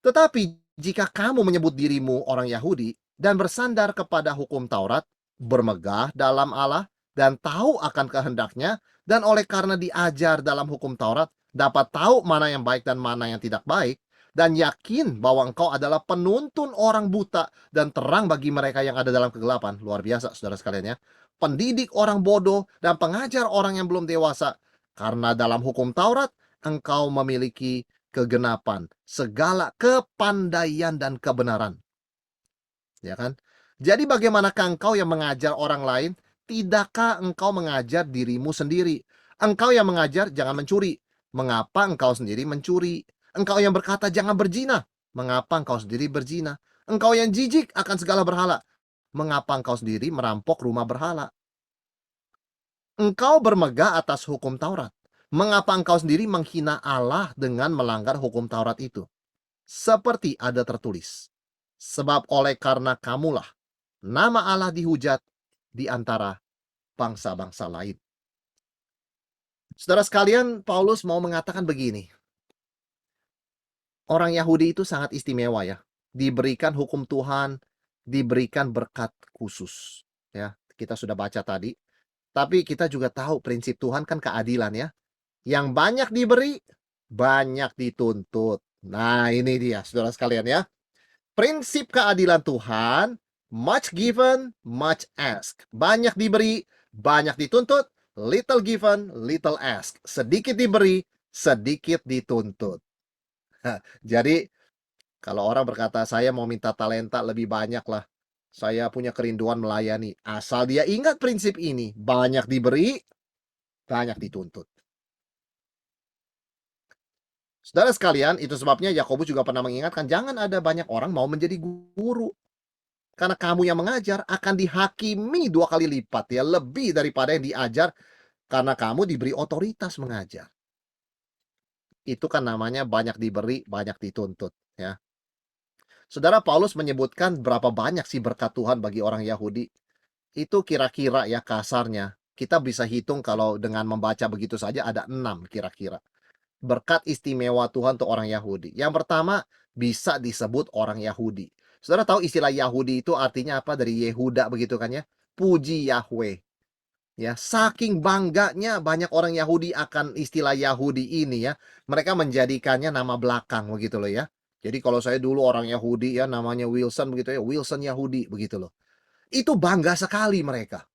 Tetapi jika kamu menyebut dirimu orang Yahudi dan bersandar kepada hukum Taurat, bermegah dalam Allah dan tahu akan kehendaknya, dan oleh karena diajar dalam hukum Taurat, dapat tahu mana yang baik dan mana yang tidak baik, dan yakin bahwa engkau adalah penuntun orang buta dan terang bagi mereka yang ada dalam kegelapan. Luar biasa saudara sekalian ya. Pendidik orang bodoh dan pengajar orang yang belum dewasa. Karena dalam hukum Taurat, engkau memiliki kegenapan, segala kepandaian dan kebenaran. Ya kan? Jadi bagaimanakah engkau yang mengajar orang lain? Tidakkah engkau mengajar dirimu sendiri? Engkau yang mengajar jangan mencuri. Mengapa engkau sendiri mencuri? Engkau yang berkata jangan berzina. Mengapa engkau sendiri berzina? Engkau yang jijik akan segala berhala. Mengapa engkau sendiri merampok rumah berhala? Engkau bermegah atas hukum Taurat. Mengapa engkau sendiri menghina Allah dengan melanggar hukum Taurat itu? Seperti ada tertulis, sebab oleh karena kamulah nama Allah dihujat di antara bangsa-bangsa lain. Saudara sekalian, Paulus mau mengatakan begini, orang Yahudi itu sangat istimewa ya, diberikan hukum Tuhan, diberikan berkat khusus. Ya, kita sudah baca tadi, tapi kita juga tahu prinsip Tuhan kan keadilan ya. Yang banyak diberi, banyak dituntut. Nah, ini dia saudara sekalian ya. Prinsip keadilan Tuhan, much given, much ask. Banyak diberi, banyak dituntut, little given, little ask. Sedikit diberi, sedikit dituntut. Jadi, kalau orang berkata, saya mau minta talenta lebih banyak lah. Saya punya kerinduan melayani. Asal dia ingat prinsip ini, banyak diberi, banyak dituntut. Saudara sekalian, itu sebabnya Yakobus juga pernah mengingatkan, jangan ada banyak orang mau menjadi guru. Karena kamu yang mengajar akan dihakimi 2 kali lipat ya, lebih daripada yang diajar karena kamu diberi otoritas mengajar. Itu kan namanya banyak diberi, banyak dituntut ya. Saudara, Paulus menyebutkan berapa banyak sih berkat Tuhan bagi orang Yahudi. Itu kira-kira ya kasarnya, kita bisa hitung kalau dengan membaca begitu saja ada 6 kira-kira. Berkat istimewa Tuhan untuk orang Yahudi. Yang pertama, bisa disebut orang Yahudi. Saudara tahu istilah Yahudi itu artinya apa? Dari Yehuda begitu kan ya? Puji Yahweh. Ya, saking bangganya banyak orang Yahudi akan istilah Yahudi ini ya, mereka menjadikannya nama belakang begitu loh ya. Jadi kalau saya dulu orang Yahudi ya namanya Wilson begitu ya, Wilson Yahudi begitu loh. Itu bangga sekali mereka.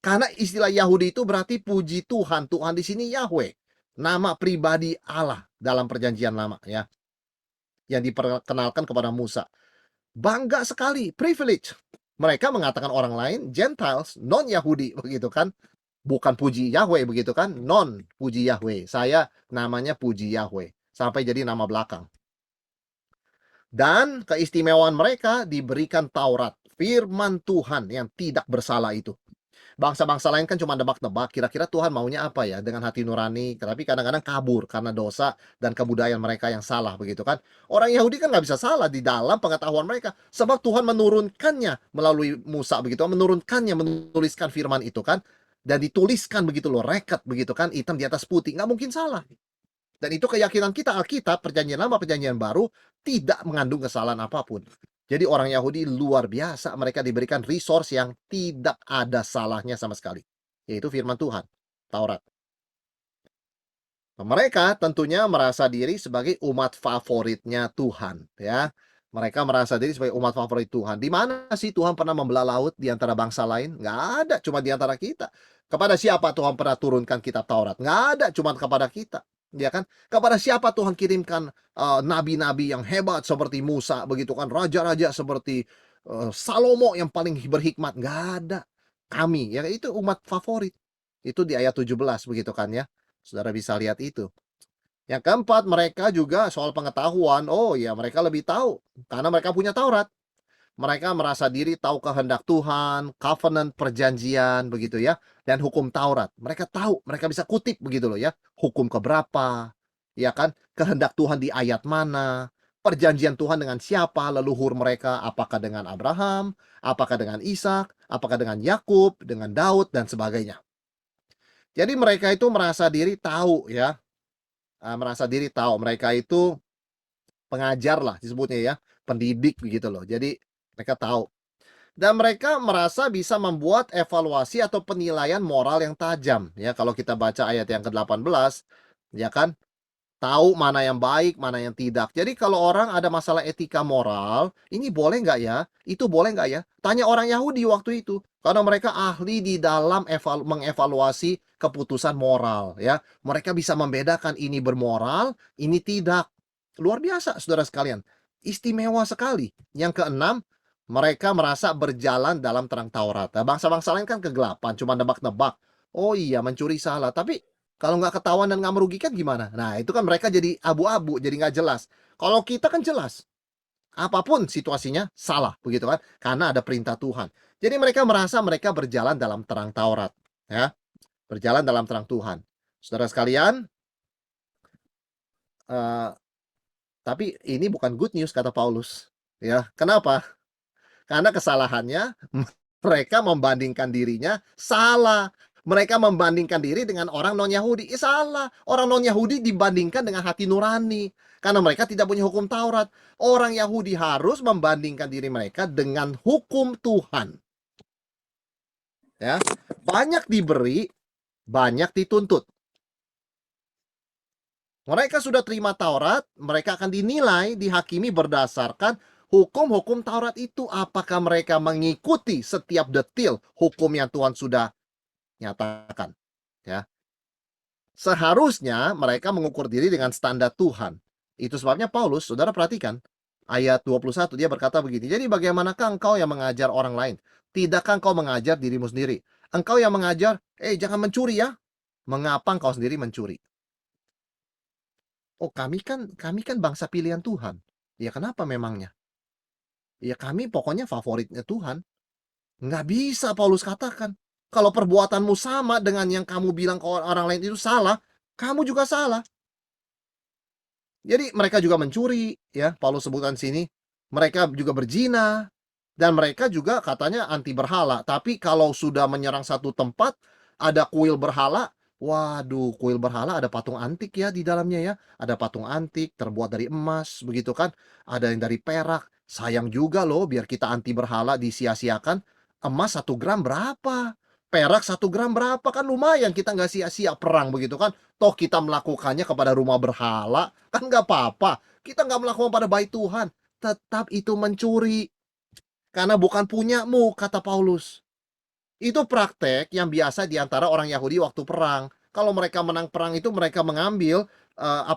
Karena istilah Yahudi itu berarti puji Tuhan. Tuhan di sini Yahweh. Nama pribadi Allah dalam perjanjian lama ya. Yang diperkenalkan kepada Musa. Bangga sekali, privilege. Mereka mengatakan orang lain, Gentiles, non-Yahudi begitu kan. Bukan puji Yahweh begitu kan. Non puji Yahweh. Saya namanya puji Yahweh. Sampai jadi nama belakang. Dan keistimewaan mereka diberikan Taurat. Firman Tuhan yang tidak bersalah itu. Bangsa-bangsa lain kan cuma nebak-nebak, kira-kira Tuhan maunya apa ya dengan hati nurani, tapi kadang-kadang kabur karena dosa dan kebudayaan mereka yang salah begitu kan. Orang Yahudi kan nggak bisa salah di dalam pengetahuan mereka, sebab Tuhan menurunkannya melalui Musa begitu, menurunkannya menuliskan firman itu kan, dan dituliskan begitu loh, reket begitu kan, hitam di atas putih, nggak mungkin salah. Dan itu keyakinan kita, Alkitab, perjanjian lama, perjanjian baru, tidak mengandung kesalahan apapun. Jadi orang Yahudi luar biasa, mereka diberikan resource yang tidak ada salahnya sama sekali. Yaitu firman Tuhan, Taurat. Mereka tentunya merasa diri sebagai umat favoritnya Tuhan, ya. Mereka merasa diri sebagai umat favorit Tuhan. Di mana sih Tuhan pernah membelah laut di antara bangsa lain? Nggak ada, cuma di antara kita. Kepada siapa Tuhan pernah turunkan kitab Taurat? Nggak ada, cuma kepada kita. Ya kan? Kepada siapa Tuhan kirimkan nabi-nabi yang hebat seperti Musa, begitu kan? Raja-raja seperti Salomo yang paling berhikmat? Nggak ada. Kami, ya itu umat favorit. Itu di ayat 17 begitu kan ya. Saudara bisa lihat itu. Yang keempat, mereka juga soal pengetahuan. Oh ya, mereka lebih tahu karena mereka punya Taurat. Mereka merasa diri tahu kehendak Tuhan, covenant perjanjian begitu ya, dan hukum Taurat. Mereka tahu, mereka bisa kutip begitu loh ya. Hukum keberapa? Ya kan? Kehendak Tuhan di ayat mana? Perjanjian Tuhan dengan siapa leluhur mereka? Apakah dengan Abraham? Apakah dengan Ishak? Apakah dengan Yakub, dengan Daud dan sebagainya. Jadi mereka itu merasa diri tahu ya, merasa diri tahu mereka itu pengajar lah disebutnya ya, pendidik begitu loh. Jadi mereka tahu dan mereka merasa bisa membuat evaluasi atau penilaian moral yang tajam ya. Kalau kita baca ayat yang ke-18 ya kan, tahu mana yang baik, mana yang tidak. Jadi kalau orang ada masalah etika moral, ini boleh nggak ya? Itu boleh nggak ya? Tanya orang Yahudi waktu itu. Karena mereka ahli di dalam mengevaluasi keputusan moral ya. Mereka bisa membedakan ini bermoral, ini tidak. Luar biasa saudara sekalian. Istimewa sekali. Yang keenam, Mereka merasa berjalan dalam terang Taurat. Nah, bangsa-bangsa lain kan kegelapan, cuma nebak-nebak. Oh iya, mencuri salah, tapi kalau nggak ketahuan dan nggak merugikan gimana? Nah, itu kan mereka jadi abu-abu, jadi nggak jelas. Kalau kita kan jelas, apapun situasinya salah, begitu kan? Karena ada perintah Tuhan. Jadi mereka merasa mereka berjalan dalam terang Taurat, ya, berjalan dalam terang Tuhan. Saudara sekalian, eee, tapi ini bukan good news kata Paulus, ya. Kenapa? Karena kesalahannya mereka membandingkan dirinya salah. Mereka membandingkan diri dengan orang non-Yahudi. Salah. Orang non-Yahudi dibandingkan dengan hati nurani. Karena mereka tidak punya hukum Taurat. Orang Yahudi harus membandingkan diri mereka dengan hukum Tuhan. Ya, banyak diberi, banyak dituntut. Mereka sudah terima Taurat, mereka akan dinilai, dihakimi berdasarkan hukum-hukum Taurat itu. Apakah mereka mengikuti setiap detil hukum yang Tuhan sudah nyatakan, ya. Seharusnya mereka mengukur diri dengan standar Tuhan. Itu sebabnya Paulus, Saudara perhatikan, ayat 21 dia berkata begini, "Jadi bagaimanakah engkau yang mengajar orang lain? Tidakkah engkau mengajar dirimu sendiri? Engkau yang mengajar, jangan mencuri ya. Mengapa engkau sendiri mencuri?" Oh, kami kan bangsa pilihan Tuhan. Ya kenapa memangnya? Ya kami pokoknya favoritnya Tuhan. Nggak bisa Paulus katakan. Kalau perbuatanmu sama dengan yang kamu bilang ke orang lain itu salah, kamu juga salah. Jadi mereka juga mencuri, ya, Paulus sebutkan sini. Mereka juga berzina, dan mereka juga katanya anti berhala. Tapi kalau sudah menyerang satu tempat, ada kuil berhala, waduh, kuil berhala ada patung antik ya di dalamnya ya. Ada patung antik terbuat dari emas, begitu kan. Ada yang dari perak. Sayang juga loh, biar kita anti berhala disia-siakan. Emas 1 gram berapa? Perak 1 gram berapa? Kan lumayan kita nggak sia-sia perang begitu kan. Toh kita melakukannya kepada rumah berhala, kan nggak apa-apa. Kita nggak melakukan pada bait Tuhan. Tetap itu mencuri. Karena bukan punyamu, kata Paulus. Itu praktek yang biasa di antara orang Yahudi waktu perang. Kalau mereka menang perang itu mereka mengambil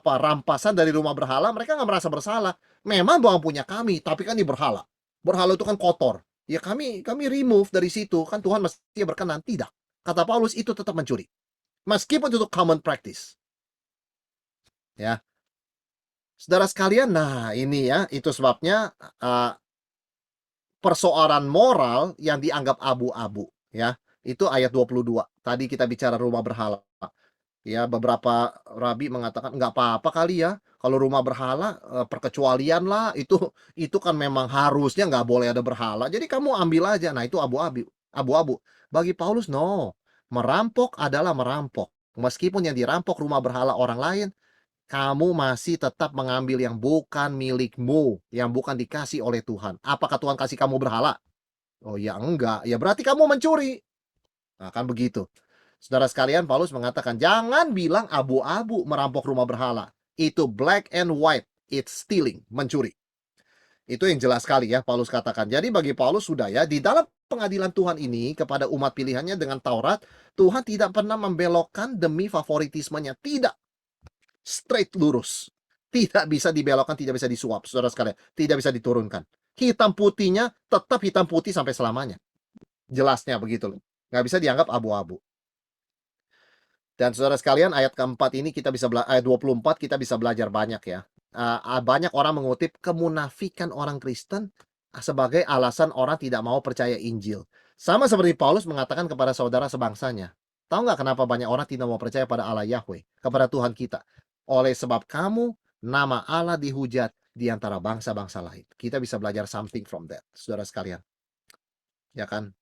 rampasan dari rumah berhala, mereka nggak merasa bersalah. Memang bukan punya kami, tapi kan di berhala. Berhala itu kan kotor. Ya kami remove dari situ, kan Tuhan mesti berkenan. Tidak. Kata Paulus itu tetap mencuri. Meskipun itu common practice. Ya. Saudara sekalian, nah ini ya, itu sebabnya persoalan moral yang dianggap abu-abu, ya. Itu ayat 22. Tadi kita bicara rumah berhala. Ya, beberapa rabi mengatakan, "Nggak apa-apa kali ya, kalau rumah berhala, perkecualian lah, itu kan memang harusnya nggak boleh ada berhala, jadi kamu ambil aja." Nah, itu abu-abu. Bagi Paulus, no. Merampok adalah merampok. Meskipun yang dirampok rumah berhala orang lain, kamu masih tetap mengambil yang bukan milikmu, yang bukan dikasih oleh Tuhan. Apakah Tuhan kasih kamu berhala? Oh ya enggak, ya berarti kamu mencuri. Nah, kan begitu. Saudara sekalian, Paulus mengatakan, jangan bilang abu-abu merampok rumah berhala. Itu black and white, it's stealing, mencuri. Itu yang jelas sekali ya Paulus katakan. Jadi bagi Paulus sudah ya, di dalam pengadilan Tuhan ini kepada umat pilihannya dengan Taurat, Tuhan tidak pernah membelokkan demi favoritismenya. Tidak. Straight lurus. Tidak bisa dibelokkan, tidak bisa disuap, saudara sekalian. Tidak bisa diturunkan. Hitam putihnya tetap hitam putih sampai selamanya. Jelasnya begitu loh. Nggak bisa dianggap abu-abu. Dan saudara sekalian, ayat keempat ini kita bisa ayat 24 kita bisa belajar banyak ya. Banyak orang mengutip kemunafikan orang Kristen sebagai alasan orang tidak mau percaya Injil. Sama seperti Paulus mengatakan kepada saudara sebangsanya. Tahu nggak kenapa banyak orang tidak mau percaya pada Allah Yahweh, kepada Tuhan kita? Oleh sebab kamu, nama Allah dihujat di antara bangsa-bangsa lain. Kita bisa belajar something from that, saudara sekalian. Ya kan?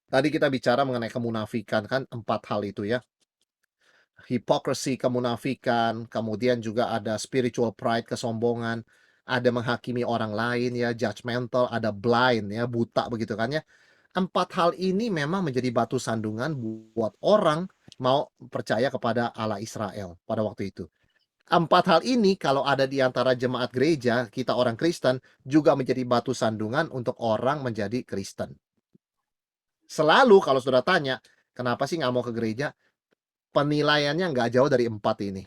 Tadi kita bicara mengenai kemunafikan kan 4 hal itu ya. Hypocrisy, kemunafikan, kemudian juga ada spiritual pride, kesombongan, ada menghakimi orang lain ya, judgmental, ada blind ya, buta begitu kan ya. 4 hal ini memang menjadi batu sandungan buat orang mau percaya kepada Allah Israel pada waktu itu. 4 hal ini kalau ada di antara jemaat gereja, kita orang Kristen, juga menjadi batu sandungan untuk orang menjadi Kristen. Selalu kalau sudah tanya, kenapa sih nggak mau ke gereja? Penilaiannya nggak jauh dari 4 ini.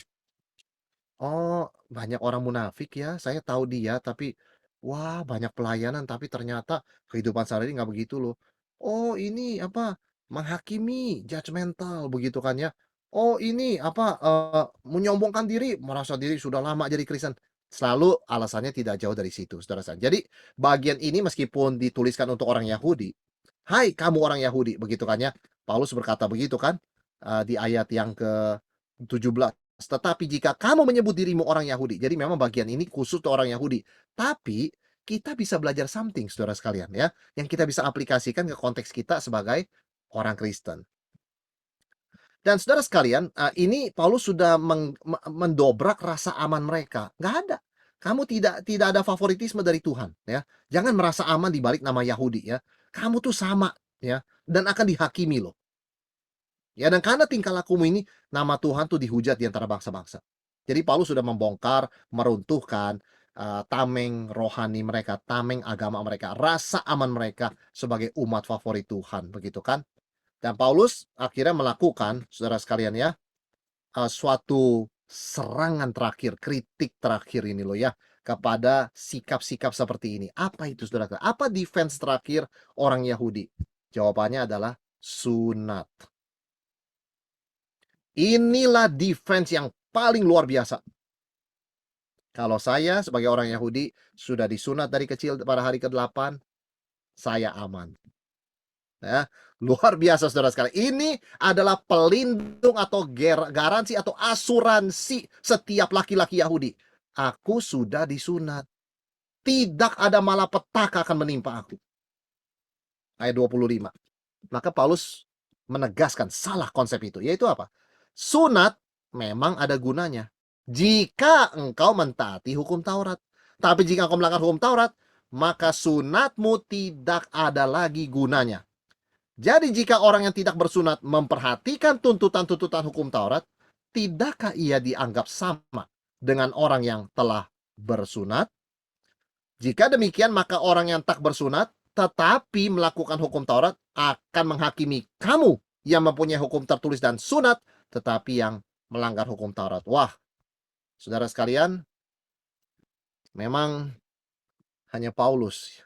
Oh, banyak orang munafik ya, saya tahu dia, tapi Wah, banyak pelayanan tapi ternyata kehidupan sehari-hari nggak begitu loh. Oh, ini apa, menghakimi, judgemental begitu kan ya. Oh, ini apa, menyombongkan diri, merasa diri sudah lama jadi Kristen. Selalu alasannya tidak jauh dari situ, saudara saya. Jadi, bagian ini meskipun dituliskan untuk orang Yahudi, "Hai kamu orang Yahudi," begitu kan ya. Paulus berkata begitu kan, di ayat yang ke-17. "Tetapi jika kamu menyebut dirimu orang Yahudi," jadi memang bagian ini khusus untuk orang Yahudi. Tapi kita bisa belajar something saudara sekalian ya, yang kita bisa aplikasikan ke konteks kita sebagai orang Kristen. Dan saudara sekalian, ini Paulus sudah mendobrak rasa aman mereka, nggak ada. Kamu tidak ada favoritisme dari Tuhan ya. Jangan merasa aman di balik nama Yahudi ya. Kamu tuh sama ya, dan akan dihakimi loh. Ya, dan karena tingkah lakumu ini, nama Tuhan tuh dihujat di antara bangsa-bangsa. Jadi Paulus sudah membongkar, meruntuhkan, tameng rohani mereka, tameng agama mereka, rasa aman mereka sebagai umat favorit Tuhan, begitu kan. Dan Paulus akhirnya melakukan, saudara sekalian ya, suatu serangan terakhir, kritik terakhir ini loh ya, kepada sikap-sikap seperti ini. Apa itu saudara? Apa defense terakhir orang Yahudi? Jawabannya adalah sunat. Inilah defense yang paling luar biasa. Kalau saya sebagai orang Yahudi sudah disunat dari kecil pada hari ke-8, saya aman. Ya, luar biasa saudara sekalian. Ini adalah pelindung atau garansi atau asuransi setiap laki-laki Yahudi. Aku sudah disunat. Tidak ada malapetaka akan menimpa aku. Ayat 25. Maka Paulus menegaskan salah konsep itu, yaitu apa? Sunat memang ada gunanya jika engkau mentaati hukum Taurat. Tapi jika engkau melanggar hukum Taurat, maka sunatmu tidak ada lagi gunanya. Jadi jika orang yang tidak bersunat memperhatikan tuntutan-tuntutan hukum Taurat, tidakkah ia dianggap sama dengan orang yang telah bersunat? Jika demikian, maka orang yang tak bersunat tetapi melakukan hukum Taurat akan menghakimi kamu yang mempunyai hukum tertulis dan sunat, tetapi yang melanggar hukum Taurat. Wah, saudara sekalian, memang hanya Paulus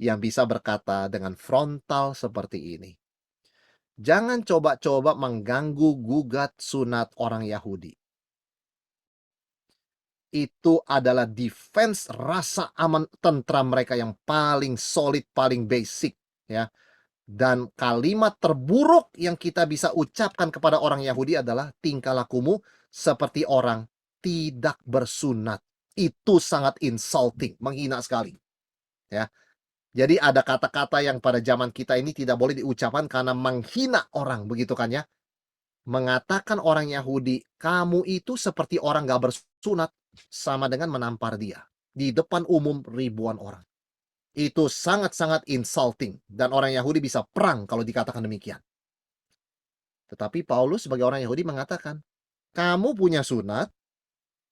yang bisa berkata dengan frontal seperti ini. Jangan coba-coba mengganggu gugat sunat orang Yahudi. Itu adalah defense rasa aman tentram mereka yang paling solid, paling basic ya. Dan kalimat terburuk yang kita bisa ucapkan kepada orang Yahudi adalah tingkah lakumu seperti orang tidak bersunat. Itu sangat insulting, menghina sekali. Ya. Jadi ada kata-kata yang pada zaman kita ini tidak boleh diucapkan karena menghina orang, begitu kan ya. Mengatakan orang Yahudi, kamu itu seperti orang gak bersunat, sama dengan menampar dia di depan umum ribuan orang. Itu sangat-sangat insulting dan orang Yahudi bisa perang kalau dikatakan demikian. Tetapi Paulus sebagai orang Yahudi mengatakan, kamu punya sunat,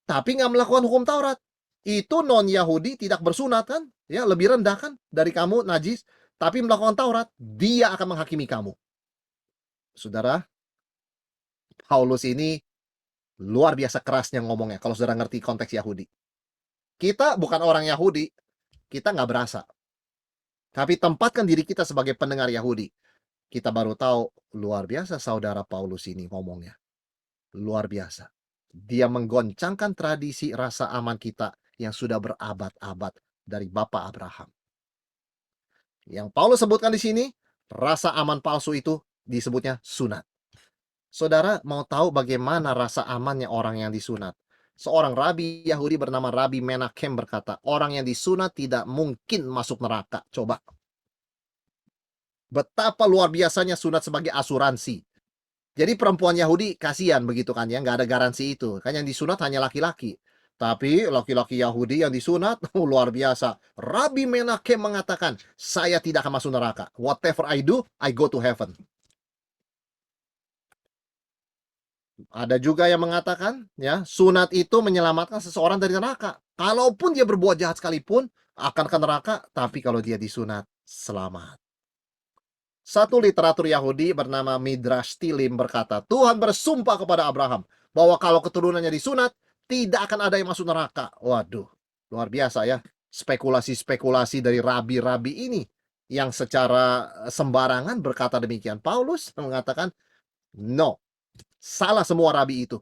tapi nggak melakukan hukum Taurat. Itu non-Yahudi tidak bersunat kan? Ya, lebih rendah kan dari kamu najis, tapi melakukan Taurat, dia akan menghakimi kamu. Saudara, Paulus ini luar biasa kerasnya ngomongnya kalau saudara ngerti konteks Yahudi. Kita bukan orang Yahudi, kita nggak berasa. Tapi tempatkan diri kita sebagai pendengar Yahudi. Kita baru tahu, luar biasa saudara Paulus ini ngomongnya. Luar biasa. Dia menggoncangkan tradisi rasa aman kita yang sudah berabad-abad dari Bapak Abraham. Yang Paulus sebutkan di sini, rasa aman palsu itu disebutnya sunat. Saudara mau tahu bagaimana rasa amannya orang yang disunat? Seorang rabi Yahudi bernama Rabi Menachem berkata, orang yang disunat tidak mungkin masuk neraka. Coba. Betapa luar biasanya sunat sebagai asuransi. Jadi perempuan Yahudi kasihan begitu kan ya, nggak ada garansi itu. Kan yang disunat hanya laki-laki. Tapi laki-laki Yahudi yang disunat, luar biasa. Rabi Menachem mengatakan, saya tidak akan masuk neraka. Whatever I do, I go to heaven. Ada juga yang mengatakan, ya, sunat itu menyelamatkan seseorang dari neraka. Kalaupun dia berbuat jahat sekalipun, akan ke neraka, tapi kalau dia disunat, selamat. Satu literatur Yahudi bernama Midrash Tilim berkata, Tuhan bersumpah kepada Abraham bahwa kalau keturunannya disunat, tidak akan ada yang masuk neraka. Waduh, luar biasa ya. spekulasi-spekulasi dari rabi-rabi ini yang secara sembarangan berkata demikian. Paulus mengatakan, "No, salah semua rabi itu."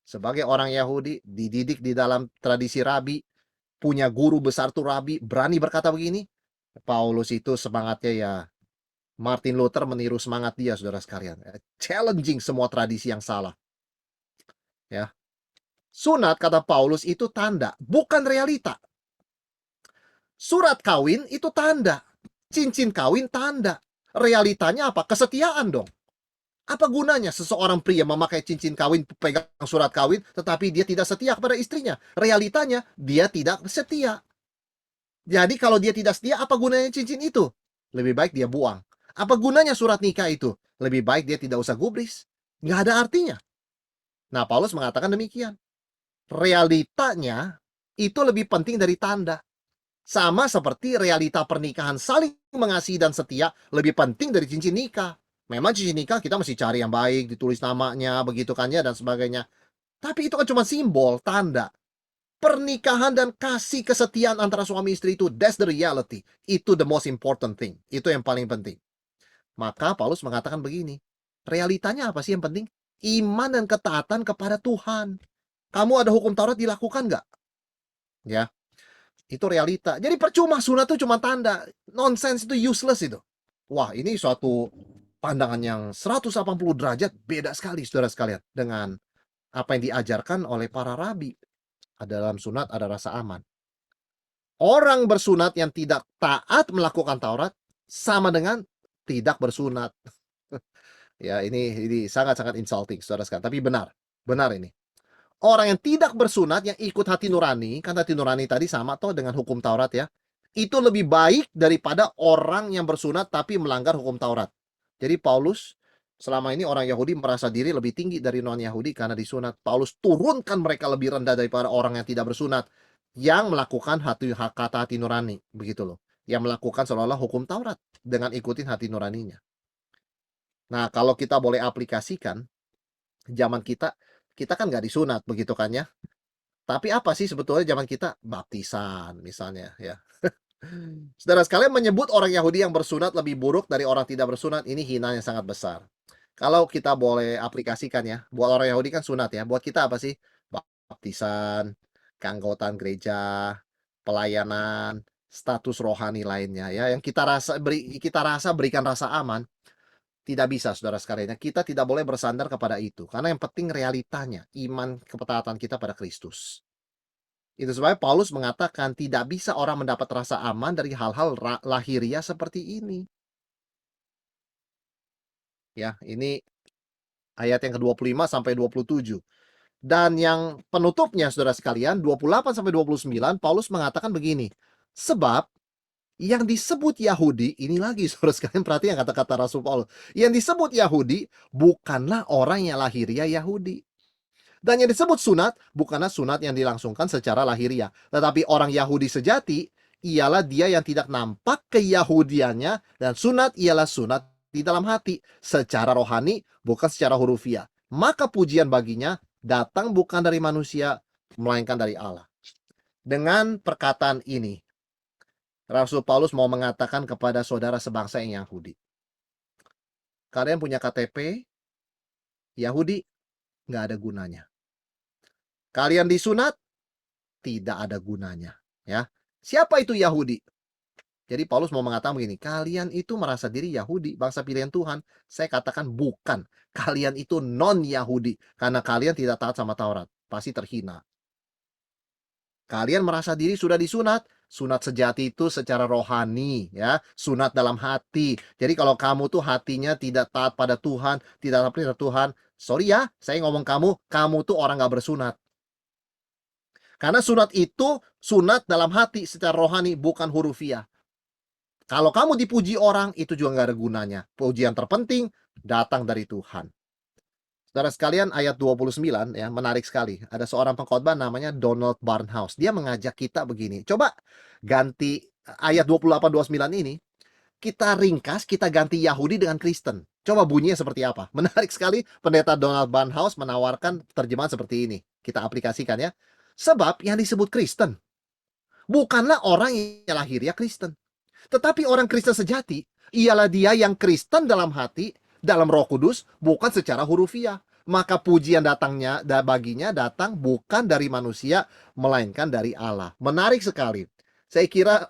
Sebagai orang Yahudi, dididik di dalam tradisi rabi, punya guru besar tuh rabi, berani berkata begini. Paulus itu semangatnya ya Martin Luther meniru semangat dia, saudara sekalian. Challenging semua tradisi yang salah. Ya, sunat kata Paulus itu tanda, bukan realita. Surat kawin itu tanda, cincin kawin tanda. Realitanya apa? Kesetiaan dong. Apa gunanya seseorang pria memakai cincin kawin, pegang surat kawin, tetapi dia tidak setia kepada istrinya? Realitanya dia tidak setia. Jadi kalau dia tidak setia, apa gunanya cincin itu? Lebih baik dia buang. Apa gunanya surat nikah itu? Lebih baik dia tidak usah gubris. Nggak ada artinya. Nah, Paulus mengatakan demikian. Realitanya itu lebih penting dari tanda. Sama seperti realita pernikahan saling mengasihi dan setia lebih penting dari cincin nikah. Memang cincin nikah kita mesti cari yang baik, ditulis namanya, begitu kan ya, dan sebagainya. Tapi itu kan cuma simbol, tanda. Pernikahan dan kasih kesetiaan antara suami istri itu, that's the reality. Itu the most important thing. Itu yang paling penting. Maka Paulus mengatakan begini, realitanya apa sih yang penting? Iman dan ketaatan kepada Tuhan. Kamu ada hukum Taurat dilakukan nggak? Ya, itu realita. Jadi percuma, sunat itu cuma tanda. Nonsense, itu useless itu. Wah, ini suatu pandangan yang 180 derajat beda sekali, saudara sekalian, dengan apa yang diajarkan oleh para rabi. Dalam sunat ada rasa aman. Orang bersunat yang tidak taat melakukan Taurat sama dengan tidak bersunat. Ya, ini sangat-sangat insulting, saudara sekalian. Tapi benar ini. Orang yang tidak bersunat, yang ikut hati nurani, kan hati nurani tadi sama toh dengan hukum Taurat ya, itu lebih baik daripada orang yang bersunat tapi melanggar hukum Taurat. Jadi Paulus, selama ini orang Yahudi merasa diri lebih tinggi dari non-Yahudi karena disunat. Paulus turunkan mereka lebih rendah daripada orang yang tidak bersunat, yang melakukan kata hati nurani, begitu loh. Yang melakukan seolah-olah hukum Taurat dengan ikutin hati nuraninya. Nah, kalau kita boleh aplikasikan, zaman kita kan nggak disunat, begitu kan ya. Tapi apa sih sebetulnya zaman kita? Baptisan misalnya ya. Saudara sekalian, menyebut orang Yahudi yang bersunat lebih buruk dari orang tidak bersunat, ini hina yang sangat besar. Kalau kita boleh aplikasikan ya, buat orang Yahudi kan sunat ya, buat kita apa sih? Baptisan, keanggotaan gereja, pelayanan, status rohani lainnya ya, yang kita rasa berikan rasa aman. Tidak bisa, saudara sekalian, kita tidak boleh bersandar kepada itu, karena yang penting realitanya, iman ketaatan kita pada Kristus. Itu sebabnya Paulus mengatakan tidak bisa orang mendapat rasa aman dari hal-hal lahiriah seperti ini. Ya, ini ayat yang ke-25 sampai 27. Dan yang penutupnya, saudara sekalian, 28 sampai 29, Paulus mengatakan begini, sebab yang disebut Yahudi, ini lagi saudara sekalian, perhatikan kata-kata Rasul Paulus, yang disebut Yahudi bukanlah orang yang lahiriah Yahudi. Dan yang disebut sunat bukanlah sunat yang dilangsungkan secara lahiriah, tetapi orang Yahudi sejati ialah dia yang tidak nampak keyahudiannya, dan sunat ialah sunat di dalam hati, secara rohani, bukan secara hurufiah. Maka pujian baginya datang bukan dari manusia, melainkan dari Allah. Dengan perkataan ini, Rasul Paulus mau mengatakan kepada saudara sebangsa yang Yahudi, kalian punya KTP Yahudi, nggak ada gunanya. Kalian disunat, tidak ada gunanya. Ya, siapa itu Yahudi? Jadi Paulus mau mengatakan begini, kalian itu merasa diri Yahudi, bangsa pilihan Tuhan. Saya katakan bukan. Kalian itu non-Yahudi, karena kalian tidak taat sama Taurat. Pasti terhina. Kalian merasa diri sudah disunat. Sunat sejati itu secara rohani, ya, sunat dalam hati. Jadi kalau kamu tuh hatinya tidak taat pada Tuhan, tidak taat pada Tuhan, sorry ya, saya ngomong kamu tuh orang gak bersunat. Karena sunat itu sunat dalam hati secara rohani, bukan hurufiah. Kalau kamu dipuji orang, itu juga nggak ada gunanya. Pujian terpenting datang dari Tuhan. Saudara sekalian, ayat 29 ya, menarik sekali. Ada seorang pengkhotbah namanya Donald Barnhouse. Dia mengajak kita begini. Coba ganti ayat 28-29 ini, kita ringkas, kita ganti Yahudi dengan Kristen. Coba bunyinya seperti apa? Menarik sekali, pendeta Donald Barnhouse menawarkan terjemahan seperti ini. Kita aplikasikan ya. Sebab yang disebut Kristen bukanlah orang yang lahiriah Kristen. Tetapi orang Kristen sejati, ialah dia yang Kristen dalam hati, dalam Roh Kudus, bukan secara hurufiah. Maka pujian datangnya baginya datang bukan dari manusia, melainkan dari Allah. Menarik sekali. Saya kira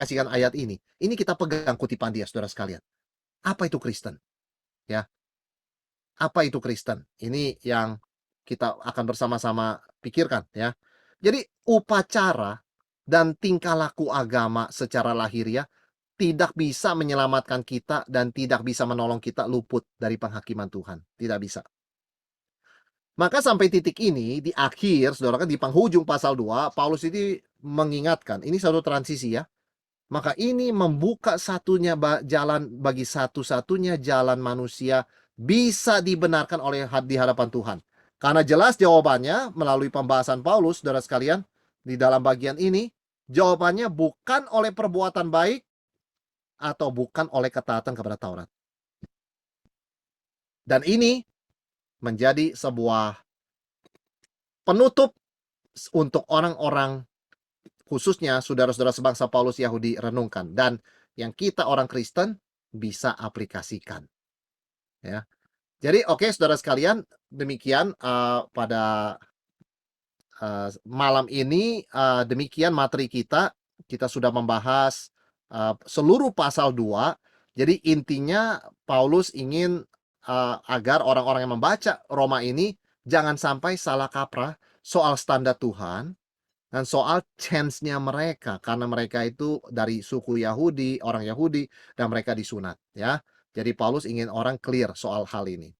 kasihkan ayat ini. Ini kita pegang kutipan dia, saudara sekalian. Apa itu Kristen? Ya, apa itu Kristen? Ini yang kita akan bersama-sama pikirkan ya. Jadi upacara dan tingkah laku agama secara lahiriah tidak bisa menyelamatkan kita dan tidak bisa menolong kita luput dari penghakiman Tuhan. Tidak bisa. Maka sampai titik ini di akhir, saudara kan di penghujung pasal 2, Paulus ini mengingatkan, ini satu transisi ya. Maka ini membuka jalan bagi satu-satunya jalan manusia bisa dibenarkan oleh di hadapan Tuhan. Karena jelas jawabannya melalui pembahasan Paulus, saudara sekalian, di dalam bagian ini, jawabannya bukan oleh perbuatan baik atau bukan oleh ketaatan kepada Taurat. Dan ini menjadi sebuah penutup untuk orang-orang, khususnya saudara-saudara sebangsa Paulus Yahudi, renungkan. Dan yang kita orang Kristen bisa aplikasikan. Ya. Jadi oke, saudara sekalian, demikian pada malam ini, demikian materi kita. Kita sudah membahas seluruh pasal 2. Jadi intinya Paulus ingin agar orang-orang yang membaca Roma ini jangan sampai salah kaprah soal standar Tuhan dan soal chance-nya mereka, karena mereka itu dari suku Yahudi, orang Yahudi, dan mereka disunat ya. Jadi Paulus ingin orang clear soal hal ini.